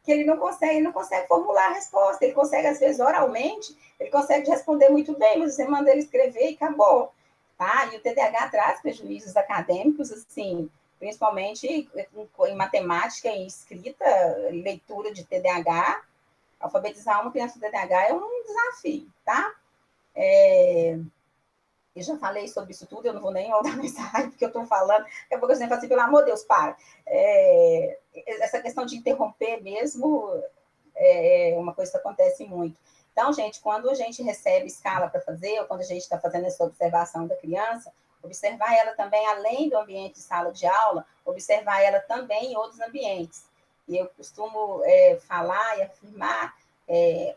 que ele não consegue formular a resposta. Ele consegue, às vezes, oralmente, ele consegue responder muito bem, mas você manda ele escrever e acabou. Tá? E o TDAH traz prejuízos acadêmicos, assim, principalmente em matemática, em escrita, leitura de TDAH. Alfabetizar uma criança com TDAH é um desafio, tá? Eu já falei sobre isso tudo, eu não vou nem olhar no slide, porque eu estou falando, daqui a pouco a gente fala assim, pelo amor de Deus, para. Essa questão de interromper mesmo é uma coisa que acontece muito. Então, gente, quando a gente recebe escala para fazer, ou quando a gente está fazendo essa observação da criança, observar ela também, além do ambiente de sala de aula, observar ela também em outros ambientes. E eu costumo falar e afirmar,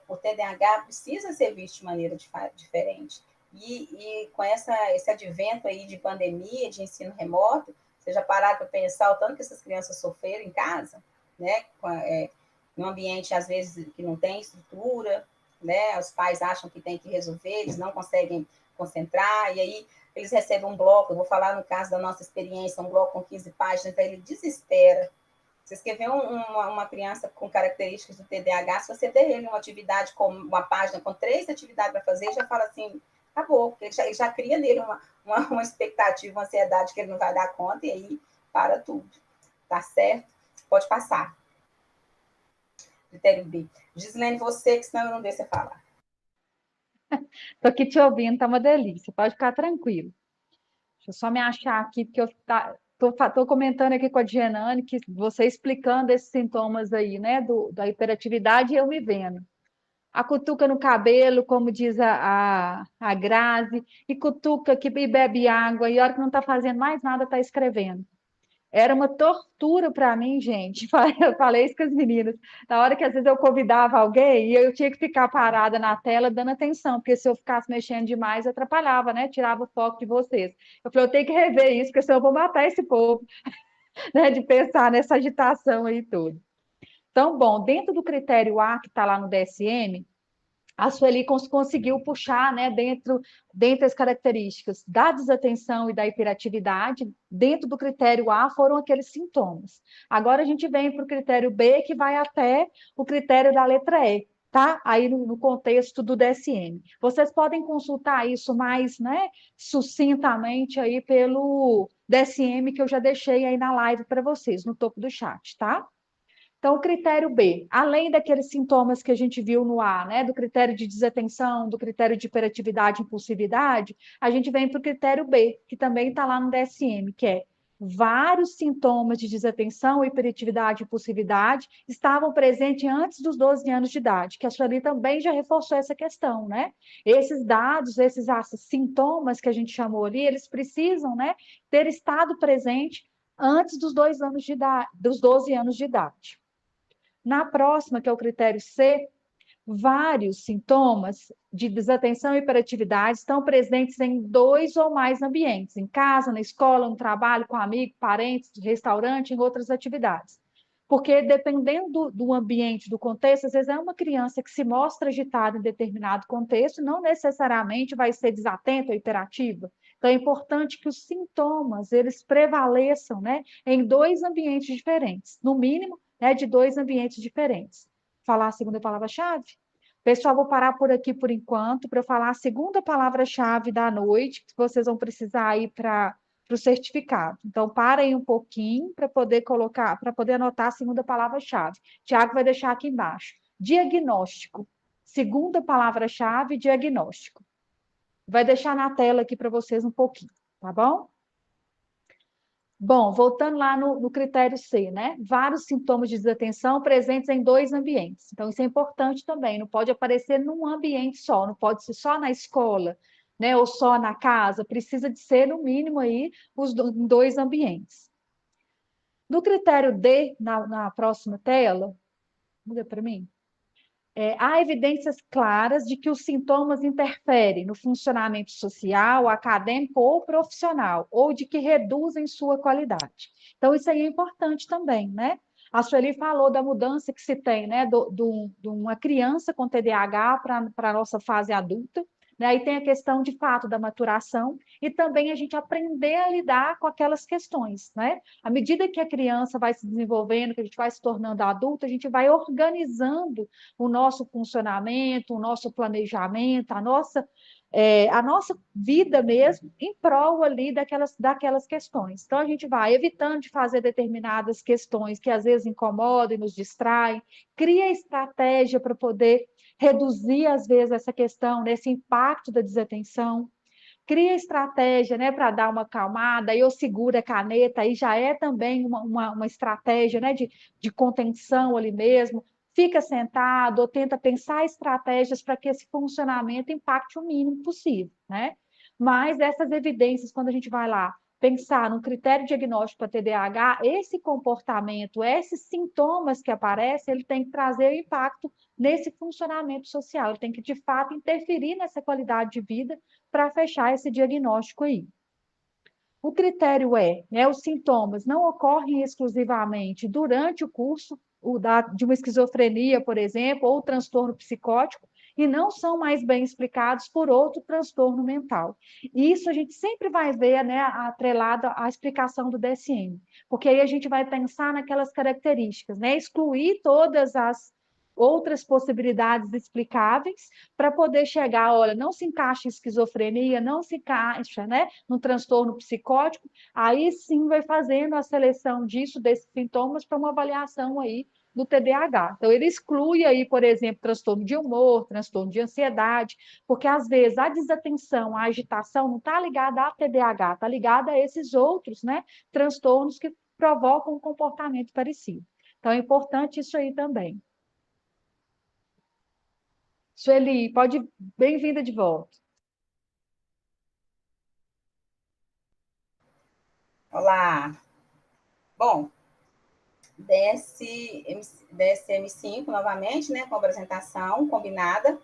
o TDAH precisa ser visto de maneira diferente. E com esse advento aí de pandemia, de ensino remoto, você já pararam para pensar o tanto que essas crianças sofreram em casa, né? Em um ambiente, às vezes, que não tem estrutura, né? Os pais acham que tem que resolver, eles não conseguem concentrar, e aí eles recebem um bloco, eu vou falar no caso da nossa experiência, um bloco com 15 páginas, então ele desespera. Você escrever uma criança com características do TDAH, se você der ele uma atividade, com uma página com 3 atividades para fazer, já fala assim, acabou, porque ele já cria nele uma expectativa, uma ansiedade que ele não vai dar conta, e aí para tudo. Tá certo? Pode passar. Critério B. Gislene, você, que senão eu não deixo você falar. Estou aqui te ouvindo, tá uma delícia, pode ficar tranquilo. Deixa eu só me achar aqui, porque eu estou comentando aqui com a Gianane, que você explicando esses sintomas aí, né, da hiperatividade, e eu me vendo. A cutuca no cabelo, como diz a Grazi, e cutuca que bebe água, e a hora que não está fazendo mais nada, está escrevendo. Era uma tortura para mim, gente. Eu falei isso com as meninas. Na hora que às vezes eu convidava alguém e eu tinha que ficar parada na tela dando atenção, porque se eu ficasse mexendo demais, atrapalhava, né? Tirava o foco de vocês. Eu falei, eu tenho que rever isso, porque senão eu vou matar esse povo, né? De pensar nessa agitação aí toda. Então, bom, dentro do critério A, que está lá no DSM, a Sueli conseguiu puxar, né, dentre as características da desatenção e da hiperatividade, dentro do critério A foram aqueles sintomas. Agora a gente vem para o critério B, que vai até o critério da letra E, tá? Aí no contexto do DSM. Vocês podem consultar isso mais, né, sucintamente aí pelo DSM que eu já deixei aí na live para vocês, no topo do chat, tá? Então, o critério B, além daqueles sintomas que a gente viu no A, né, do critério de desatenção, do critério de hiperatividade e impulsividade, a gente vem para o critério B, que também está lá no DSM, que é vários sintomas de desatenção, hiperatividade e impulsividade estavam presentes antes dos 12 anos de idade, que a Sueli também já reforçou essa questão, né? Esses dados, esses sintomas que a gente chamou ali, eles precisam, né, ter estado presente antes dos 2 anos de idade, dos 12 anos de idade. Na próxima, que é o critério C, vários sintomas de desatenção e hiperatividade estão presentes em 2 ou mais ambientes, em casa, na escola, no trabalho, com amigo, parentes, restaurante, em outras atividades. Porque dependendo do ambiente, do contexto, às vezes é uma criança que se mostra agitada em determinado contexto, não necessariamente vai ser desatenta ou hiperativa. Então é importante que os sintomas eles prevaleçam, né, em 2 ambientes diferentes, no mínimo, né, de 2 ambientes diferentes. Falar a segunda palavra-chave? Pessoal, vou parar por aqui por enquanto para eu falar a segunda palavra-chave da noite, que vocês vão precisar ir para o certificado. Então, para aí um pouquinho para poder colocar, para poder anotar a segunda palavra-chave. Tiago vai deixar aqui embaixo. Diagnóstico. Segunda palavra-chave, diagnóstico. Vai deixar na tela aqui para vocês um pouquinho, tá bom? Bom, voltando lá no critério C, né? Vários sintomas de desatenção presentes em 2 ambientes. Então, isso é importante também. Não pode aparecer num ambiente só, não pode ser só na escola, né? Ou só na casa. Precisa de ser, no mínimo, aí, em 2 ambientes. No critério D, na próxima tela, muda para mim. Há evidências claras de que os sintomas interferem no funcionamento social, acadêmico ou profissional, ou de que reduzem sua qualidade. Então, isso aí é importante também, né? A Sueli falou da mudança que se tem, né, de uma criança com TDAH para a nossa fase adulta, né? Aí tem a questão, de fato, da maturação e também a gente aprender a lidar com aquelas questões, né? À medida que a criança vai se desenvolvendo, que a gente vai se tornando adulta, a gente vai organizando o nosso funcionamento, o nosso planejamento, a nossa vida mesmo em prol ali daquelas questões. Então, a gente vai evitando de fazer determinadas questões que às vezes incomodam e nos distraem, cria estratégia para poder reduzir, às vezes, essa questão, esse impacto da desatenção, cria estratégia, né, para dar uma acalmada, aí eu seguro a caneta, aí já é também uma estratégia, né, de contenção ali mesmo, fica sentado ou tenta pensar estratégias para que esse funcionamento impacte o mínimo possível, né? Mas essas evidências, quando a gente vai lá pensar num critério diagnóstico para TDAH, esse comportamento, esses sintomas que aparecem, ele tem que trazer impacto nesse funcionamento social, ele tem que, de fato, interferir nessa qualidade de vida para fechar esse diagnóstico aí. O critério é, né, os sintomas não ocorrem exclusivamente durante o curso de uma esquizofrenia, por exemplo, ou transtorno psicótico, e não são mais bem explicados por outro transtorno mental. E isso a gente sempre vai ver, né, atrelado à explicação do DSM, porque aí a gente vai pensar naquelas características, né, excluir todas as outras possibilidades explicáveis para poder chegar, olha, não se encaixa em esquizofrenia, não se encaixa, né, no transtorno psicótico, aí sim vai fazendo a seleção disso, desses sintomas, para uma avaliação aí do TDAH. Então, ele exclui aí, por exemplo, transtorno de humor, transtorno de ansiedade, porque às vezes a desatenção, a agitação não está ligada a TDAH, está ligada a esses outros, né, transtornos que provocam um comportamento parecido. Então, é importante isso aí também. Sueli, pode, bem-vinda de volta. Olá. Bom, DSM-5 novamente, né, com apresentação combinada,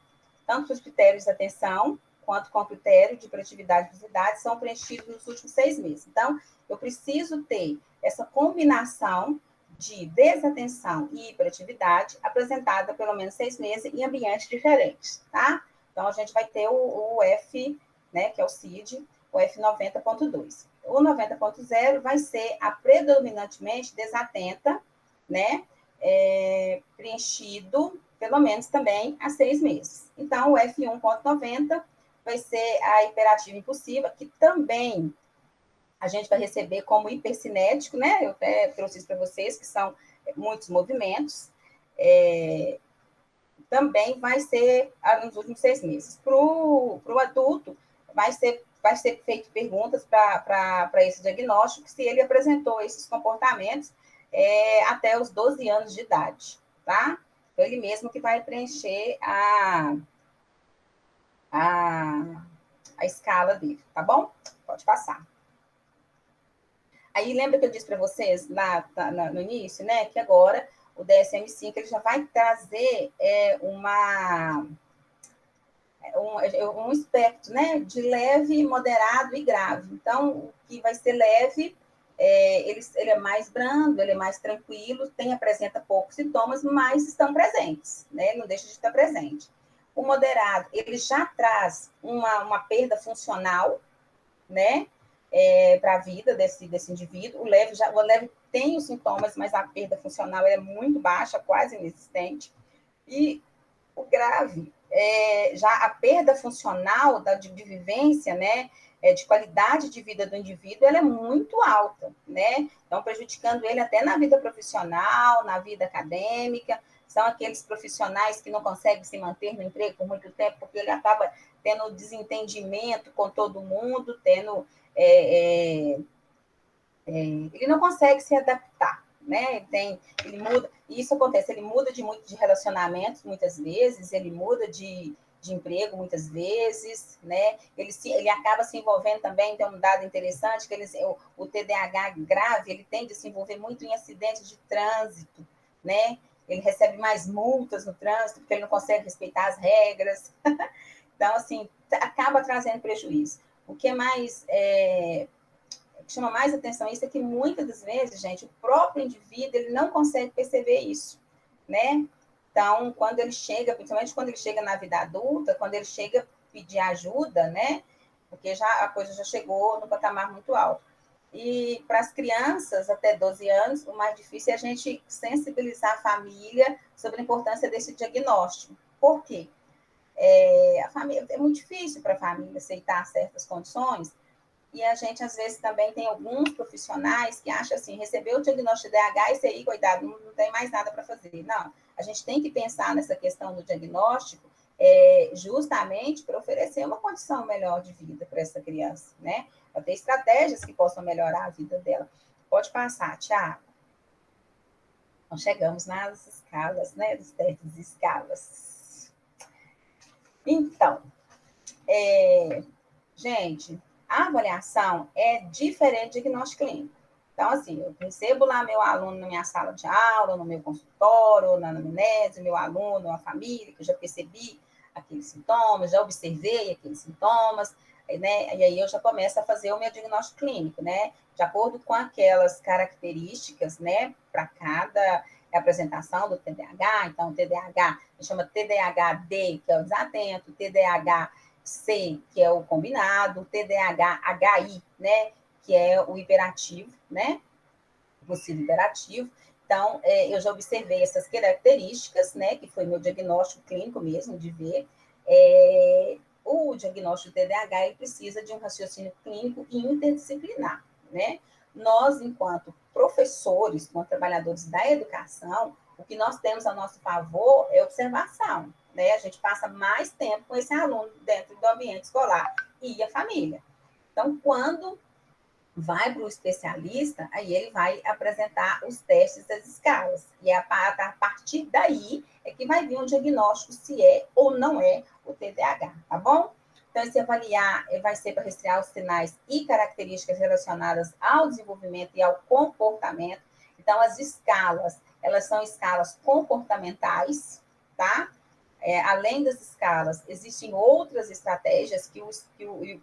tanto os critérios de atenção quanto com o critério de hiperatividade e visibilidade são preenchidos nos últimos 6 meses. Então, eu preciso ter essa combinação de desatenção e hiperatividade apresentada pelo menos 6 meses em ambientes diferentes, tá? Então, a gente vai ter o F, né, que é o CID, o F90.2. O 90.0 vai ser a predominantemente desatenta, né, preenchido pelo menos também há 6 meses. Então, o F1.90 vai ser a hiperativa impulsiva, que também a gente vai receber como hipercinético, né? Eu até trouxe isso para vocês, que são muitos movimentos. Também vai ser nos últimos 6 meses. Para o adulto, vai ser feito perguntas para esse diagnóstico, se ele apresentou esses comportamentos até os 12 anos de idade, tá? Então, ele mesmo que vai preencher a escala dele, tá bom? Pode passar. Aí, lembra que eu disse para vocês lá no início, né, que agora o DSM-5 ele já vai trazer um espectro, né, de leve, moderado e grave. Então, o que vai ser leve, ele é mais brando, ele é mais tranquilo, apresenta poucos sintomas, mas estão presentes, né, não deixa de estar presente. O moderado, ele já traz uma perda funcional, né, para a vida desse indivíduo. O leve tem os sintomas, mas a perda funcional é muito baixa, quase inexistente. E o grave, já a perda funcional de vivência, né, de qualidade de vida do indivíduo, ela é muito alta, né? Então, prejudicando ele até na vida profissional, na vida acadêmica. São aqueles profissionais que não conseguem se manter no emprego por muito tempo, porque ele acaba tendo desentendimento com todo mundo, ele não consegue se adaptar, né? Ele muda, e isso acontece, ele muda de relacionamentos muitas vezes, ele muda de emprego muitas vezes, né? Ele acaba se envolvendo também, tem um dado interessante, que o TDAH grave, ele tende a se envolver muito em acidentes de trânsito, né? Ele recebe mais multas no trânsito, porque ele não consegue respeitar as regras. Então, assim, acaba trazendo prejuízo. O que mais chama mais atenção isso é que muitas das vezes, gente, o próprio indivíduo ele não consegue perceber isso, né? Então, quando ele chega, principalmente quando ele chega na vida adulta, quando ele chega pedir ajuda, né? Porque a coisa já chegou no patamar muito alto. E para as crianças até 12 anos, o mais difícil é a gente sensibilizar a família sobre a importância desse diagnóstico. Por quê? A família, é muito difícil para a família aceitar certas condições, e a gente, às vezes, também tem alguns profissionais que acham assim, recebeu o diagnóstico de DH, isso aí, cuidado, não tem mais nada para fazer. Não, a gente tem que pensar nessa questão do diagnóstico justamente para oferecer uma condição melhor de vida para essa criança, né? Para ter estratégias que possam melhorar a vida dela. Pode passar, Tiago. Então, chegamos nas escalas, né? Dos testes de escalas. Então, gente, a avaliação é diferente de diagnóstico clínico. Então, assim, eu recebo lá meu aluno na minha sala de aula, no meu consultório, na anamnese, meu aluno, a família, que eu já percebi aqueles sintomas, já observei aqueles sintomas, né? E aí eu já começo a fazer o meu diagnóstico clínico, né? De acordo com aquelas características, né? Para cada apresentação do TDAH. Então, o TDAH, a gente chama TDAH-D, que é o desatento, TDAH-C, que é o combinado, TDAH-HI, né? Que é o hiperativo, né? Possível hiperativo. Então, eu já observei essas características, né? Que foi meu diagnóstico clínico mesmo, de ver. O diagnóstico do TDAH ele precisa de um raciocínio clínico e interdisciplinar, né? Nós, enquanto professores, enquanto trabalhadores da educação, o que nós temos a nosso favor é observação, né? A gente passa mais tempo com esse aluno dentro do ambiente escolar e a família. Então, quando vai para o especialista, aí ele vai apresentar os testes das escalas. E a partir daí é que vai vir um diagnóstico se é ou não é o TDAH, tá bom? Então, esse avaliar vai ser para rastrear os sinais e características relacionadas ao desenvolvimento e ao comportamento. Então, as escalas, elas são escalas comportamentais, tá? Além das escalas, existem outras estratégias que o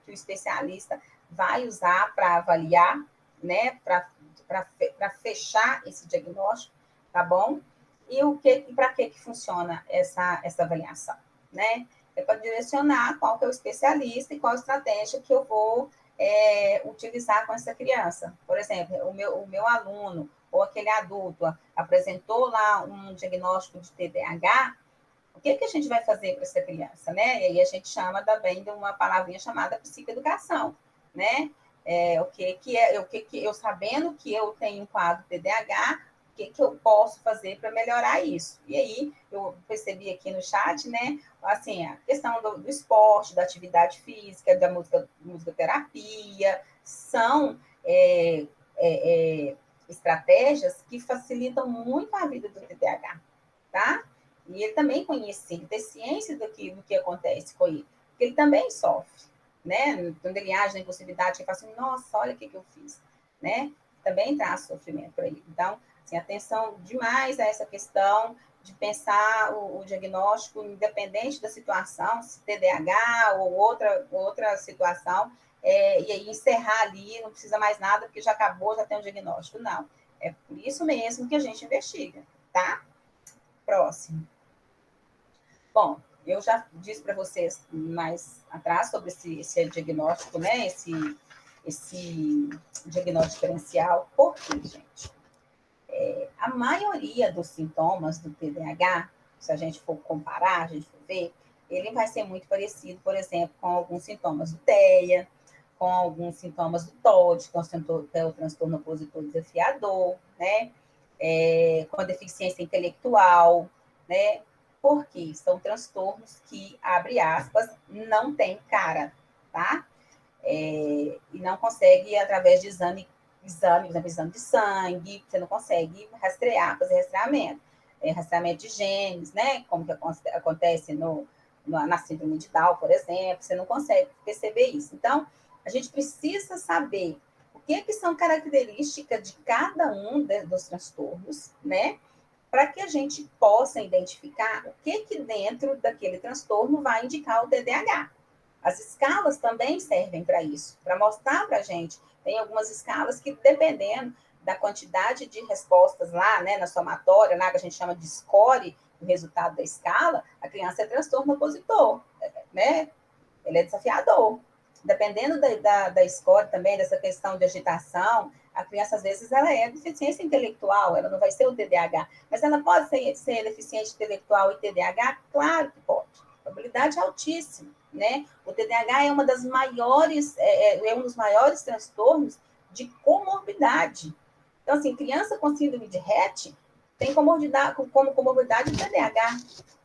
especialista vai usar para avaliar, né, para fechar esse diagnóstico, tá bom? E para que funciona essa avaliação, né? É para direcionar qual que é o especialista e qual a estratégia que eu vou utilizar com essa criança. Por exemplo, o meu aluno ou aquele adulto apresentou lá um diagnóstico de TDAH, o que a gente vai fazer para essa criança, né? E aí a gente chama também de uma palavrinha chamada psicoeducação, né? Eu sabendo que eu tenho um quadro TDAH, o que eu posso fazer para melhorar isso? E aí eu percebi aqui no chat, né? Assim, a questão do esporte, da atividade física, da musicoterapia, são estratégias que facilitam muito a vida do TDAH, tá? E ele também conhecer, ter ciência do que acontece com ele, porque ele também sofre, né? Quando ele age na impulsividade, ele fala assim, nossa, olha o que eu fiz, né? Também traz sofrimento para ele. Então, assim, atenção demais a essa questão de pensar o diagnóstico, independente da situação, se TDAH ou outra situação, e aí encerrar ali, não precisa mais nada, porque já acabou, já tem um diagnóstico. Não. É por isso mesmo que a gente investiga, tá? Próximo. Bom, eu já disse para vocês mais atrás sobre esse diagnóstico, né? Esse diagnóstico diferencial. Por quê, gente? A maioria dos sintomas do TDAH, se a gente for comparar, a gente for ver, ele vai ser muito parecido, por exemplo, com alguns sintomas do TEA, com alguns sintomas do TOD, que é o transtorno opositor desafiador, né? Com a deficiência intelectual, né? Porque são transtornos que, abre aspas, não tem cara, tá? E não consegue, através de exame, por exemplo, exame de sangue, você não consegue rastrear, fazer rastreamento. Rastreamento de genes, né? Como que acontece na síndrome de Down, por exemplo, você não consegue perceber isso. Então, a gente precisa saber o que são características de cada um dos transtornos, né? Para que a gente possa identificar o que dentro daquele transtorno vai indicar o TDAH. As escalas também servem para isso, para mostrar para a gente. Tem algumas escalas que, dependendo da quantidade de respostas lá, né, na somatória, lá que a gente chama de score, o resultado da escala, a criança é transtorno opositor, né? Ele é desafiador. Dependendo da score também, dessa questão de agitação, a criança, às vezes, ela é deficiência intelectual, ela não vai ser o TDAH, mas ela pode ser deficiente intelectual e TDAH? Claro que pode. A probabilidade é altíssima, né? O TDAH é um dos maiores transtornos de comorbidade. Então, assim, criança com síndrome de Rett tem como comorbidade o TDAH.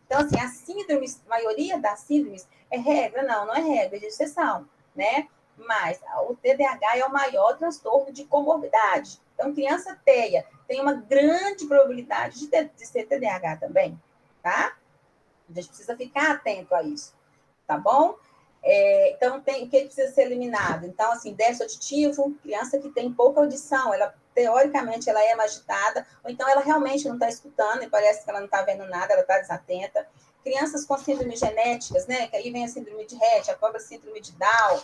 Então, assim, a maioria das síndromes é regra? Não é regra, é exceção, né? Mas o TDAH é o maior transtorno de comorbidade. Então, criança TEA tem uma grande probabilidade de ser TDAH também, tá? A gente precisa ficar atento a isso, tá bom? Então, o que precisa ser eliminado? Então, assim, déficit auditivo, criança que tem pouca audição, teoricamente, ela é mais agitada, ou então ela realmente não está escutando e parece que ela não está vendo nada, ela está desatenta. crianças com síndrome genéticas, né? Que aí vem a síndrome de Rett, a própria síndrome de Down,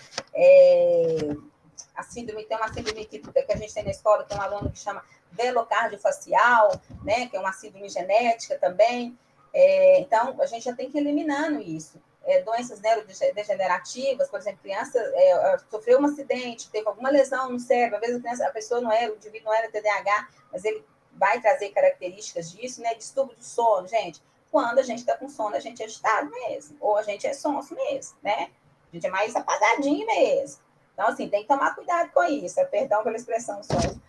a síndrome, tem uma síndrome que a gente tem na escola, tem um aluno que chama velocardiofacial, né? Que é uma síndrome genética também. Então, a gente já tem que ir eliminando isso. Doenças neurodegenerativas, por exemplo, criança sofreu um acidente, teve alguma lesão no cérebro, às vezes a pessoa não era, o indivíduo não era TDAH, mas ele vai trazer características disso, né? Distúrbio do sono, gente. Quando a gente está com sono, a gente é agitado mesmo, ou a gente é sonso mesmo, né? A gente é mais apagadinho mesmo. Então, assim, tem que tomar cuidado com isso, perdão pela expressão sonso.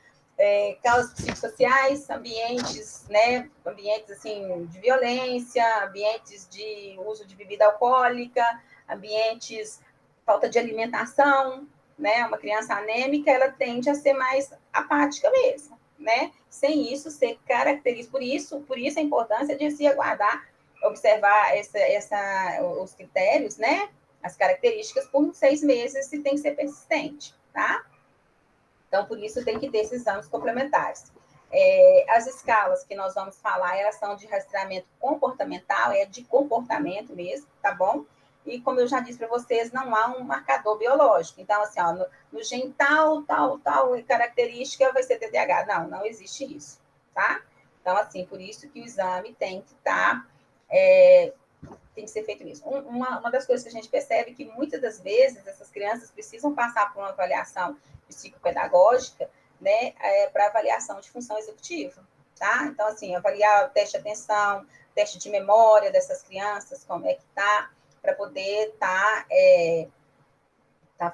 Causas psicossociais, ambientes, né? Ambientes, assim, de violência, ambientes de uso de bebida alcoólica, ambientes, falta de alimentação, né? Uma criança anêmica, ela tende a ser mais apática mesmo, né? Sem isso ser característico. Por isso a importância de se aguardar, observar os critérios, né? As características por 6 meses, e tem que ser persistente, tá? Então, por isso tem que ter esses exames complementares. As escalas que nós vamos falar, elas são de rastreamento comportamental, de comportamento mesmo, tá bom? E como eu já disse para vocês, não há um marcador biológico. Então, assim, ó, no gene tal característica vai ser TDAH. Não existe isso, tá? Então, assim, por isso que o exame tem que estar, tem que ser feito isso. Uma das coisas que a gente percebe é que muitas das vezes essas crianças precisam passar por uma avaliação psicopedagógica, né, para avaliação de função executiva, tá? Então, assim, avaliar o teste de atenção, teste de memória dessas crianças, como é que tá, para poder tá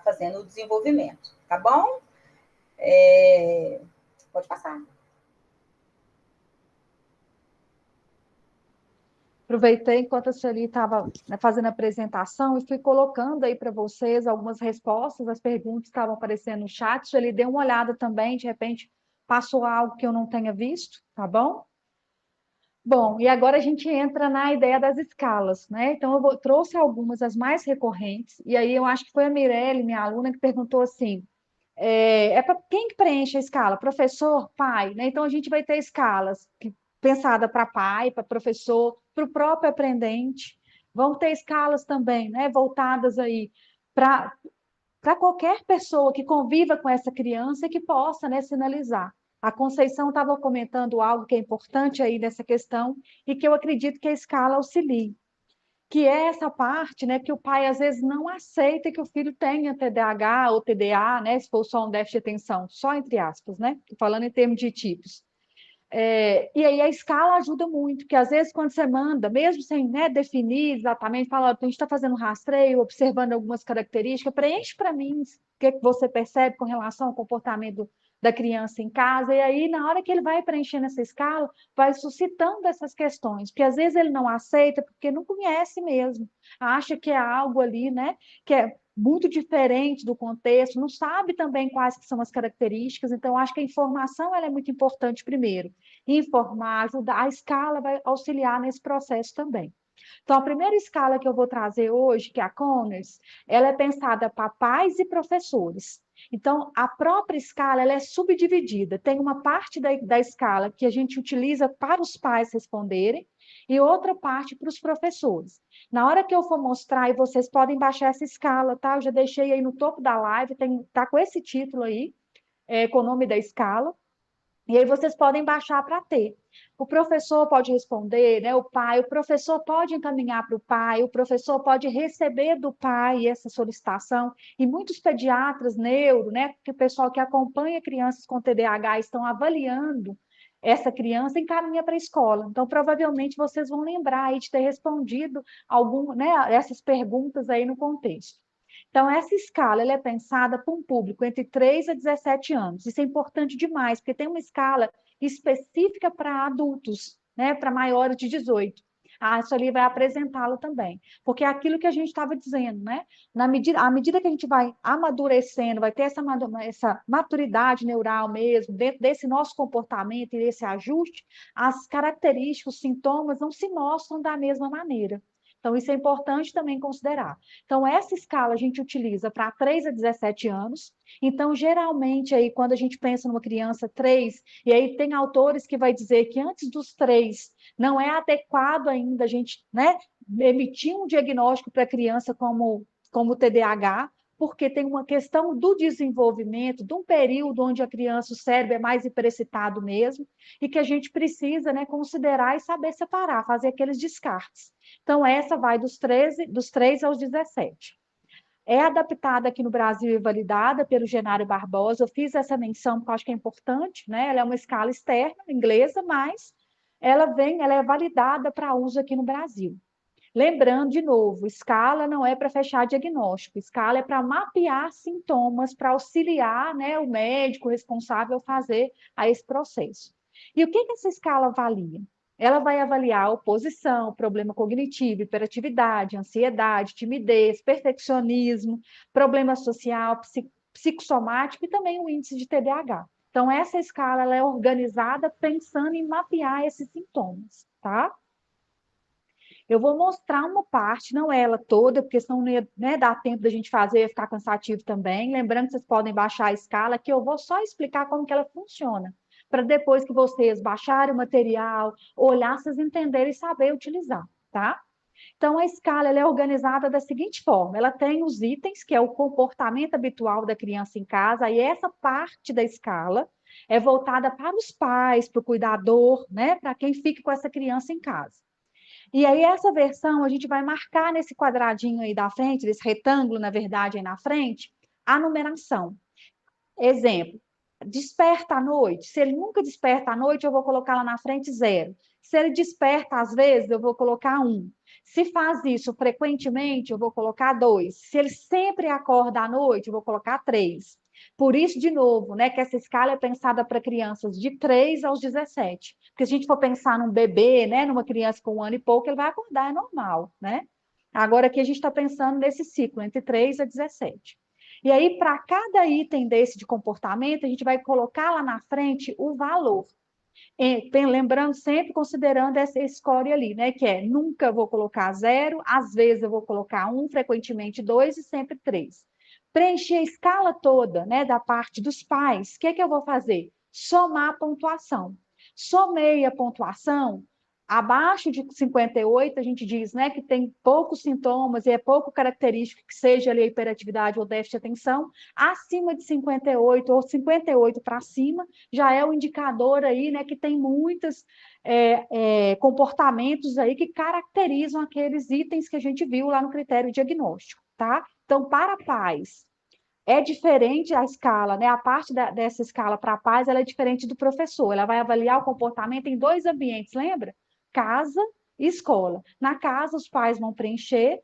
fazendo o desenvolvimento, tá bom? Pode passar. Aproveitei enquanto a Sueli estava, né, fazendo a apresentação e fui colocando aí para vocês algumas respostas às perguntas que estavam aparecendo no chat. Sueli deu uma olhada também, de repente passou algo que eu não tenha visto, tá bom? Bom, e agora a gente entra na ideia das escalas, né? Então, trouxe algumas, as mais recorrentes, e aí eu acho que foi a Mirelle, minha aluna, que perguntou assim, para quem que preenche a escala? Professor, pai, né? Então, a gente vai ter escalas pensada para pai, para professor, para o próprio aprendente. Vão ter escalas também, né? Voltadas aí para qualquer pessoa que conviva com essa criança e que possa, né, sinalizar. A Conceição estava comentando algo que é importante aí nessa questão e que eu acredito que a escala auxilie, que é essa parte, né, que o pai às vezes não aceita que o filho tenha TDAH ou TDA, né, se for só um déficit de atenção, só entre aspas, né, estou falando em termos de tipos. E aí a escala ajuda muito, porque às vezes quando você manda, mesmo sem, né, definir exatamente, fala, a gente está fazendo um rastreio, observando algumas características, preenche para mim o que você percebe com relação ao comportamento da criança em casa, e aí na hora que ele vai preenchendo essa escala, vai suscitando essas questões, porque às vezes ele não aceita, porque não conhece mesmo, acha que é algo ali, né, que é muito diferente do contexto, não sabe também quais que são as características, então acho que a informação ela é muito importante primeiro. Informar, ajudar, a escala vai auxiliar nesse processo também. Então, a primeira escala que eu vou trazer hoje, que é a Conners, ela é pensada para pais e professores. Então, a própria escala ela é subdividida. Tem uma parte da escala que a gente utiliza para os pais responderem e outra parte para os professores. Na hora que eu for mostrar, e vocês podem baixar essa escala, tá? Eu já deixei aí no topo da live, tá com esse título aí, com o nome da escala. E aí vocês podem baixar para ter. O professor pode responder, né? O pai, o professor pode encaminhar para o pai, o professor pode receber do pai essa solicitação. E muitos pediatras, neuro, né? Que o pessoal que acompanha crianças com TDAH estão avaliando essa criança, encaminha para a escola. Então, provavelmente vocês vão lembrar aí de ter respondido né, essas perguntas aí no contexto. Então, essa escala ela é pensada para um público entre 3 a 17 anos. Isso é importante demais, porque tem uma escala específica para adultos, né, para maiores de 18. A Sueli vai apresentá-la também, porque é aquilo que a gente estava dizendo, né? À medida que a gente vai amadurecendo, vai ter essa maturidade neural mesmo, dentro desse nosso comportamento e desse ajuste, as características, os sintomas não se mostram da mesma maneira. Então, isso é importante também considerar. Então, essa escala a gente utiliza para 3 a 17 anos. Então, geralmente, aí, quando a gente pensa numa criança 3, e aí tem autores que vai dizer que antes dos 3 não é adequado ainda a gente, né, emitir um diagnóstico para a criança como TDAH, porque tem uma questão do desenvolvimento, de um período onde a criança, o cérebro é mais hiperexcitado mesmo, e que a gente precisa, né, considerar e saber separar, fazer aqueles descartes. Então, essa vai dos 3 aos 17. É adaptada aqui no Brasil e validada pelo Genário Barbosa. Eu fiz essa menção porque eu acho que é importante, né? Ela é uma escala externa, inglesa, mas ela é validada para uso aqui no Brasil. Lembrando, de novo, escala não é para fechar diagnóstico, escala é para mapear sintomas, para auxiliar, né, o médico responsável a fazer a esse processo. E o que essa escala avalia? Ela vai avaliar oposição, problema cognitivo, hiperatividade, ansiedade, timidez, perfeccionismo, problema social, psicossomático e também o índice de TDAH. Então, essa escala ela é organizada pensando em mapear esses sintomas, tá? Eu vou mostrar uma parte, não ela toda, porque senão não ia, né, dar tempo da gente fazer, ia ficar cansativo também. Lembrando que vocês podem baixar a escala, que eu vou só explicar como que ela funciona, para depois que vocês baixarem o material, olhar, vocês entenderem e saber utilizar, tá? Então, a escala ela é organizada da seguinte forma: ela tem os itens, que é o comportamento habitual da criança em casa, e essa parte da escala é voltada para os pais, para o cuidador, né, para quem fica com essa criança em casa. E aí, essa versão, a gente vai marcar nesse quadradinho aí da frente, desse retângulo, na verdade, aí na frente, a numeração. Exemplo, desperta à noite. Se ele nunca desperta à noite, eu vou colocar lá na frente 0. Se ele desperta às vezes, eu vou colocar 1. Se faz isso frequentemente, eu vou colocar 2. Se ele sempre acorda à noite, eu vou colocar 3. Por isso, de novo, né, que essa escala é pensada para crianças de 3 aos 17. Porque se a gente for pensar num bebê, né, numa criança com 1 ano e pouco, ele vai acordar, é normal, né? Agora aqui a gente está pensando nesse ciclo, entre 3 a 17. E aí, para cada item desse de comportamento, a gente vai colocar lá na frente o valor. Lembrando, sempre considerando essa score ali, né? Que é, nunca vou colocar 0, às vezes eu vou colocar 1, frequentemente 2 e sempre 3. Preencher a escala toda, né, da parte dos pais, o que que eu vou fazer? Somar a pontuação. Somei a pontuação, abaixo de 58, a gente diz, né, que tem poucos sintomas e é pouco característico que seja ali a hiperatividade ou déficit de atenção. Acima de 58 ou 58 para cima, já é o indicador aí, né, que tem muitos comportamentos aí que caracterizam aqueles itens que a gente viu lá no critério diagnóstico, tá? Então, para pais, é diferente a escala, né? A parte dessa escala para pais, ela é diferente do professor. Ela vai avaliar o comportamento em 2 ambientes, lembra? Casa e escola. Na casa, os pais vão preencher,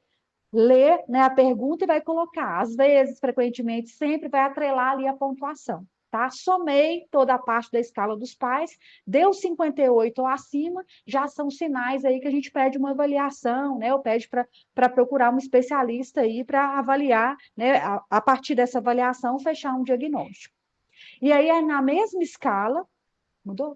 ler, né, a pergunta e vai colocar. Às vezes, frequentemente, sempre vai atrelar ali a pontuação. Tá? Somei toda a parte da escala dos pais, deu 58 ou acima, já são sinais aí que a gente pede uma avaliação, né? Ou pede para procurar um especialista aí para avaliar, né? A partir dessa avaliação, fechar um diagnóstico. E aí, na mesma escala, mudou?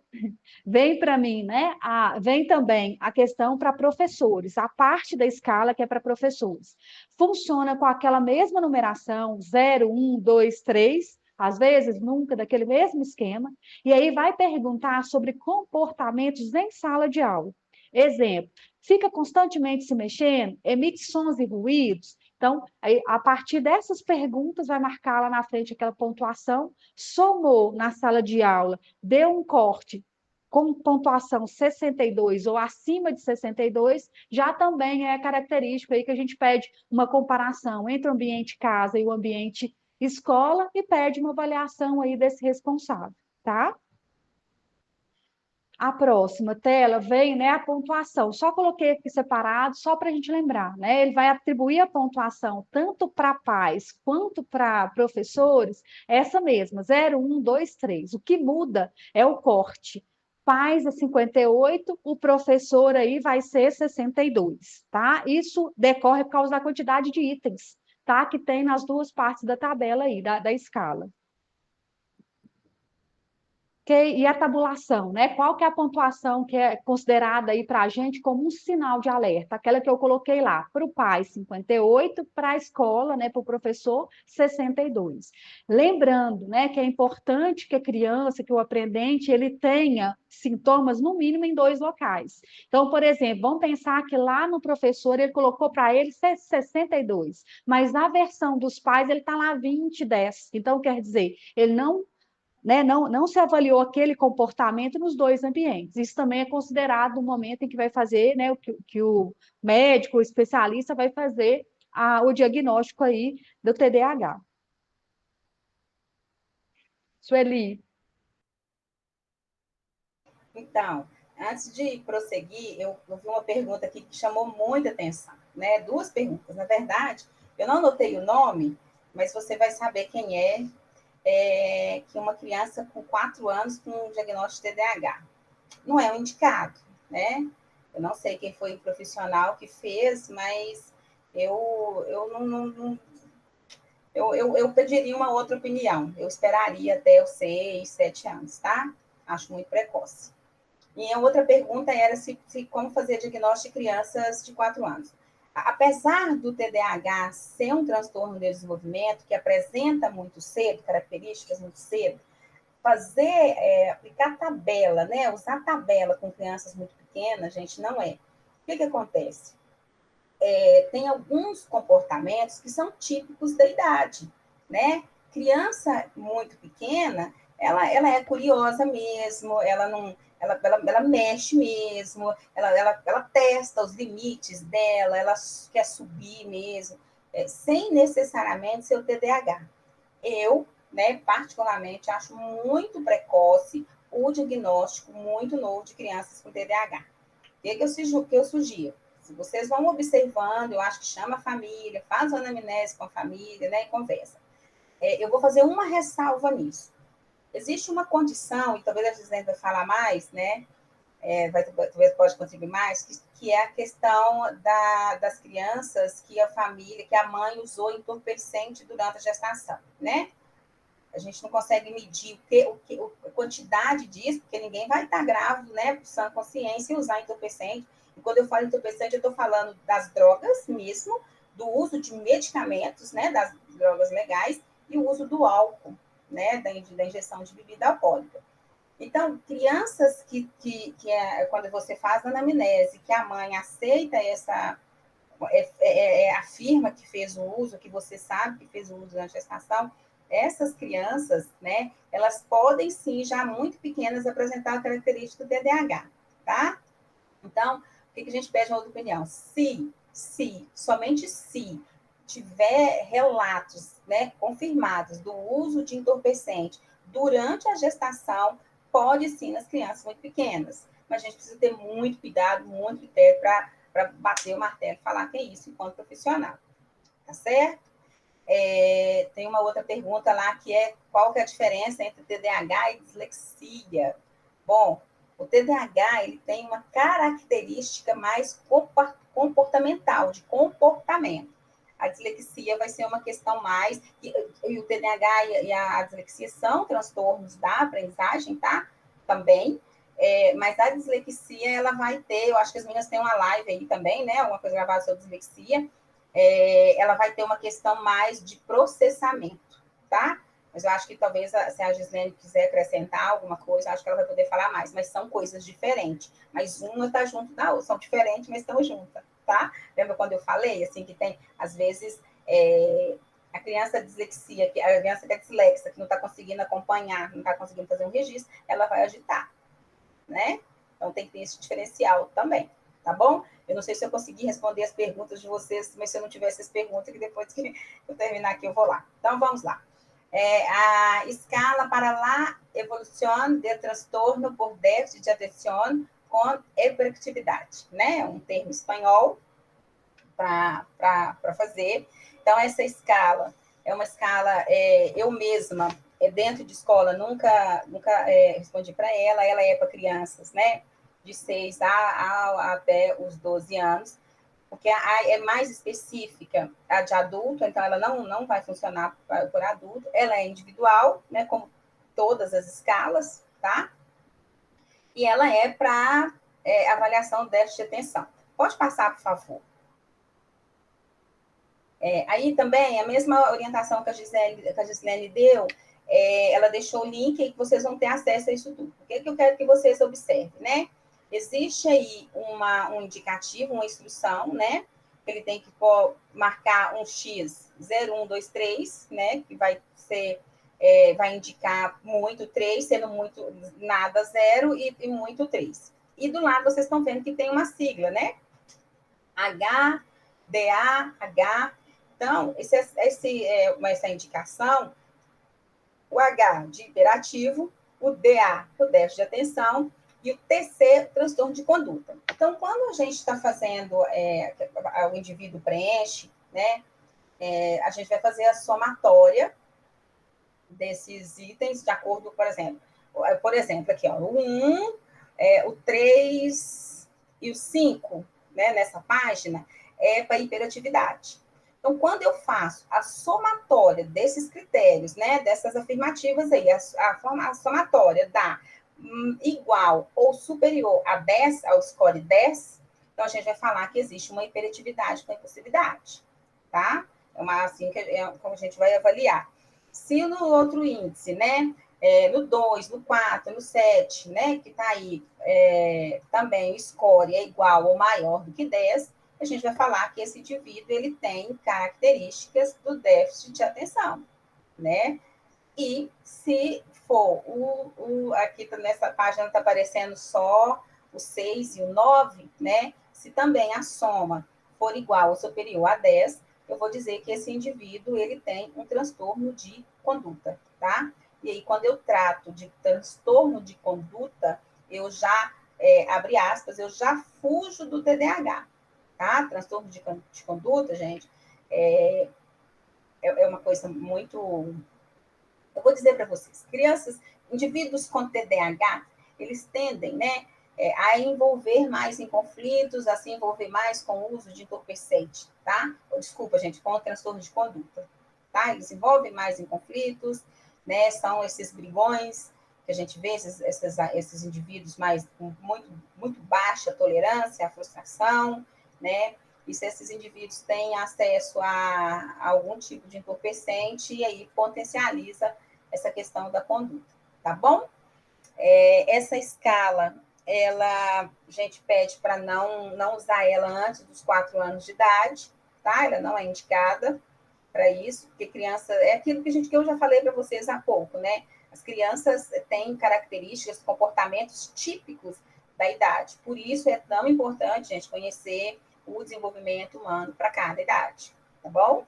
Vem para mim, né? Vem também a questão para professores, a parte da escala que é para professores. Funciona com aquela mesma numeração, 0, 1, 2, 3, às vezes nunca, daquele mesmo esquema, e aí vai perguntar sobre comportamentos em sala de aula. Exemplo, fica constantemente se mexendo, emite sons e ruídos. Então, aí, a partir dessas perguntas, vai marcar lá na frente aquela pontuação, somou na sala de aula, deu um corte com pontuação 62 ou acima de 62, já também é característico aí que a gente pede uma comparação entre o ambiente casa e o ambiente escola e pede uma avaliação aí desse responsável, tá? A próxima tela vem, né, a pontuação. Só coloquei aqui separado, só para a gente lembrar, né? Ele vai atribuir a pontuação tanto para pais quanto para professores, essa mesma, 0, 1, 2, 3. O que muda é o corte. Pais é 58, o professor aí vai ser 62, tá? Isso decorre por causa da quantidade de itens, tá? Que tem nas duas partes da tabela aí, da escala. E a tabulação, né? Qual que é a pontuação que é considerada aí para a gente como um sinal de alerta? Aquela que eu coloquei lá, para o pai, 58, para a escola, né, para o professor, 62. Lembrando, né, que é importante que a criança, que o aprendente, ele tenha sintomas, no mínimo, em 2 locais. Então, por exemplo, vamos pensar que lá no professor ele colocou para ele 62, mas na versão dos pais ele está lá 20, 10. Então, quer dizer, ele não, né, não se avaliou aquele comportamento nos 2 ambientes. Isso também é considerado um momento em que vai fazer, né, que o médico, o especialista vai fazer o diagnóstico aí do TDAH. Sueli. Então, antes de prosseguir, eu vi uma pergunta aqui que chamou muita atenção, né? 2 perguntas. Na verdade, eu não anotei o nome, mas você vai saber quem que uma criança com 4 anos com um diagnóstico de TDAH. Não é um indicado, né? Eu não sei quem foi o profissional que fez, mas eu não eu pediria uma outra opinião. Eu esperaria até os 6, 7 anos, tá? Acho muito precoce. E a outra pergunta era como fazer diagnóstico de crianças de 4 anos. Apesar do TDAH ser um transtorno de desenvolvimento que apresenta muito cedo, características muito cedo, aplicar tabela, né? Usar tabela com crianças muito pequenas, gente, não é. O que acontece? Tem alguns comportamentos que são típicos da idade, né? Criança muito pequena, ela é curiosa mesmo, ela não, ela mexe mesmo, ela testa os limites dela, ela quer subir mesmo, sem necessariamente ser o TDAH. Eu, né, particularmente, acho muito precoce o diagnóstico muito novo de crianças com TDAH. O que eu sugiro? Se vocês vão observando, eu acho que chama a família, faz uma anamnese com a família, né, e conversa. Eu vou fazer uma ressalva nisso. Existe uma condição, e talvez a Gisele vai falar mais, né, talvez pode contribuir mais, que é a questão das crianças que a família, que a mãe usou entorpecente durante a gestação, né? A gente não consegue medir a quantidade disso, porque ninguém vai estar grávido, né, por sã consciência, e usar entorpecente. E quando eu falo entorpecente, eu estou falando das drogas mesmo, do uso de medicamentos, né, das drogas legais, e o uso do álcool, né, da injeção de bebida alcoólica. Então, crianças quando você faz a anamnese, que a mãe aceita afirma que fez o uso, que você sabe que fez o uso na gestação, essas crianças, né, elas podem sim, já muito pequenas, apresentar a característica do TDAH, tá? Então, o que a gente pede uma outra opinião? Somente se tiver relatos, né, confirmados do uso de entorpecente durante a gestação, pode sim nas crianças muito pequenas. Mas a gente precisa ter muito cuidado, muito critério para bater o martelo e falar que é isso enquanto profissional. Tá certo? Tem uma outra pergunta lá que é qual que é a diferença entre TDAH e dislexia? Bom, o TDAH ele tem uma característica mais comportamental, de comportamento. A dislexia vai ser uma questão mais... E o TDAH e a dislexia são transtornos da aprendizagem, tá? Também. Mas a dislexia, ela vai ter... Eu acho que as meninas têm uma live aí também, né? Alguma coisa gravada sobre dislexia. Ela vai ter uma questão mais de processamento, tá? Mas eu acho que talvez, se a Gislene quiser acrescentar alguma coisa, acho que ela vai poder falar mais, mas são coisas diferentes. Mas uma está junto da outra, são diferentes, mas estão juntas, tá? Lembra quando eu falei, assim, que tem, às vezes, a criança dislexia, a criança que é dislexa, que não está conseguindo acompanhar, não está conseguindo fazer um registro, ela vai agitar, né? Então, tem que ter esse diferencial também, tá bom? Eu não sei se eu consegui responder as perguntas de vocês, mas se eu não tiver essas perguntas, que depois que eu terminar aqui, eu vou lá. Então, vamos lá. A escala para la evolução de transtorno por déficit de atenção com hiperatividade, né? Um termo espanhol para fazer. Então, essa escala é uma escala, eu mesma, dentro de escola, nunca respondi para ela é para crianças, né? De 6 até os 12 anos, porque é mais específica a de adulto, então ela não vai funcionar por adulto, ela é individual, né, como todas as escalas, tá? E ela é para avaliação do déficit de atenção. Pode passar, por favor. Aí também, a mesma orientação que a Gislene deu, ela deixou o link aí que vocês vão ter acesso a isso tudo. O que eu quero que vocês observem, né? Existe aí um indicativo, uma instrução, né? Ele tem que marcar um X 0123, né? Que vai ser, vai indicar muito 3, sendo muito nada 0 e muito 3. E do lado vocês estão vendo que tem uma sigla, né? H, DA, H. Então, essa indicação, o H de hiperativo, o DA, o déficit de atenção, e o TC, transtorno de conduta. Então, quando a gente está fazendo, o indivíduo preenche, né, a gente vai fazer a somatória desses itens de acordo, por exemplo, aqui, ó, o 1, o 3 e o 5, né, nessa página, é para hiperatividade. Então, quando eu faço a somatória desses critérios, né, dessas afirmativas aí, a somatória dá igual ou superior a 10, ao score 10, então a gente vai falar que existe uma hiperatividade com impulsividade, tá? Assim como a gente vai avaliar. Se no outro índice, né, no 2, no 4, no 7, né, que está aí, também o score é igual ou maior do que 10, a gente vai falar que esse indivíduo ele tem características do déficit de atenção, né? E se for aqui nessa página está aparecendo só o 6 e o 9, né? Se também a soma for igual ou superior a 10, eu vou dizer que esse indivíduo ele tem um transtorno de conduta, tá? E aí, quando eu trato de transtorno de conduta, eu já, abre aspas, eu já fujo do TDAH, tá? Transtorno de conduta, gente, é uma coisa muito... Eu vou dizer para vocês, indivíduos com TDAH, eles tendem, né, a envolver mais em conflitos, a se envolver mais com o uso de entorpecente, tá? Desculpa, gente, com o transtorno de conduta, tá? Eles se envolvem mais em conflitos, né? São esses brigões que a gente vê, esses indivíduos mais com muito baixa tolerância à frustração, né? E se esses indivíduos têm acesso a algum tipo de entorpecente, e aí potencializa essa questão da conduta, tá bom? Essa escala, a gente pede para não usar ela antes dos 4 anos de idade, tá? Ela não é indicada para isso, porque criança, é aquilo que eu já falei para vocês há pouco, né? As crianças têm características, comportamentos típicos da idade. Por isso é tão importante, gente, conhecer o desenvolvimento humano para cada idade, tá bom?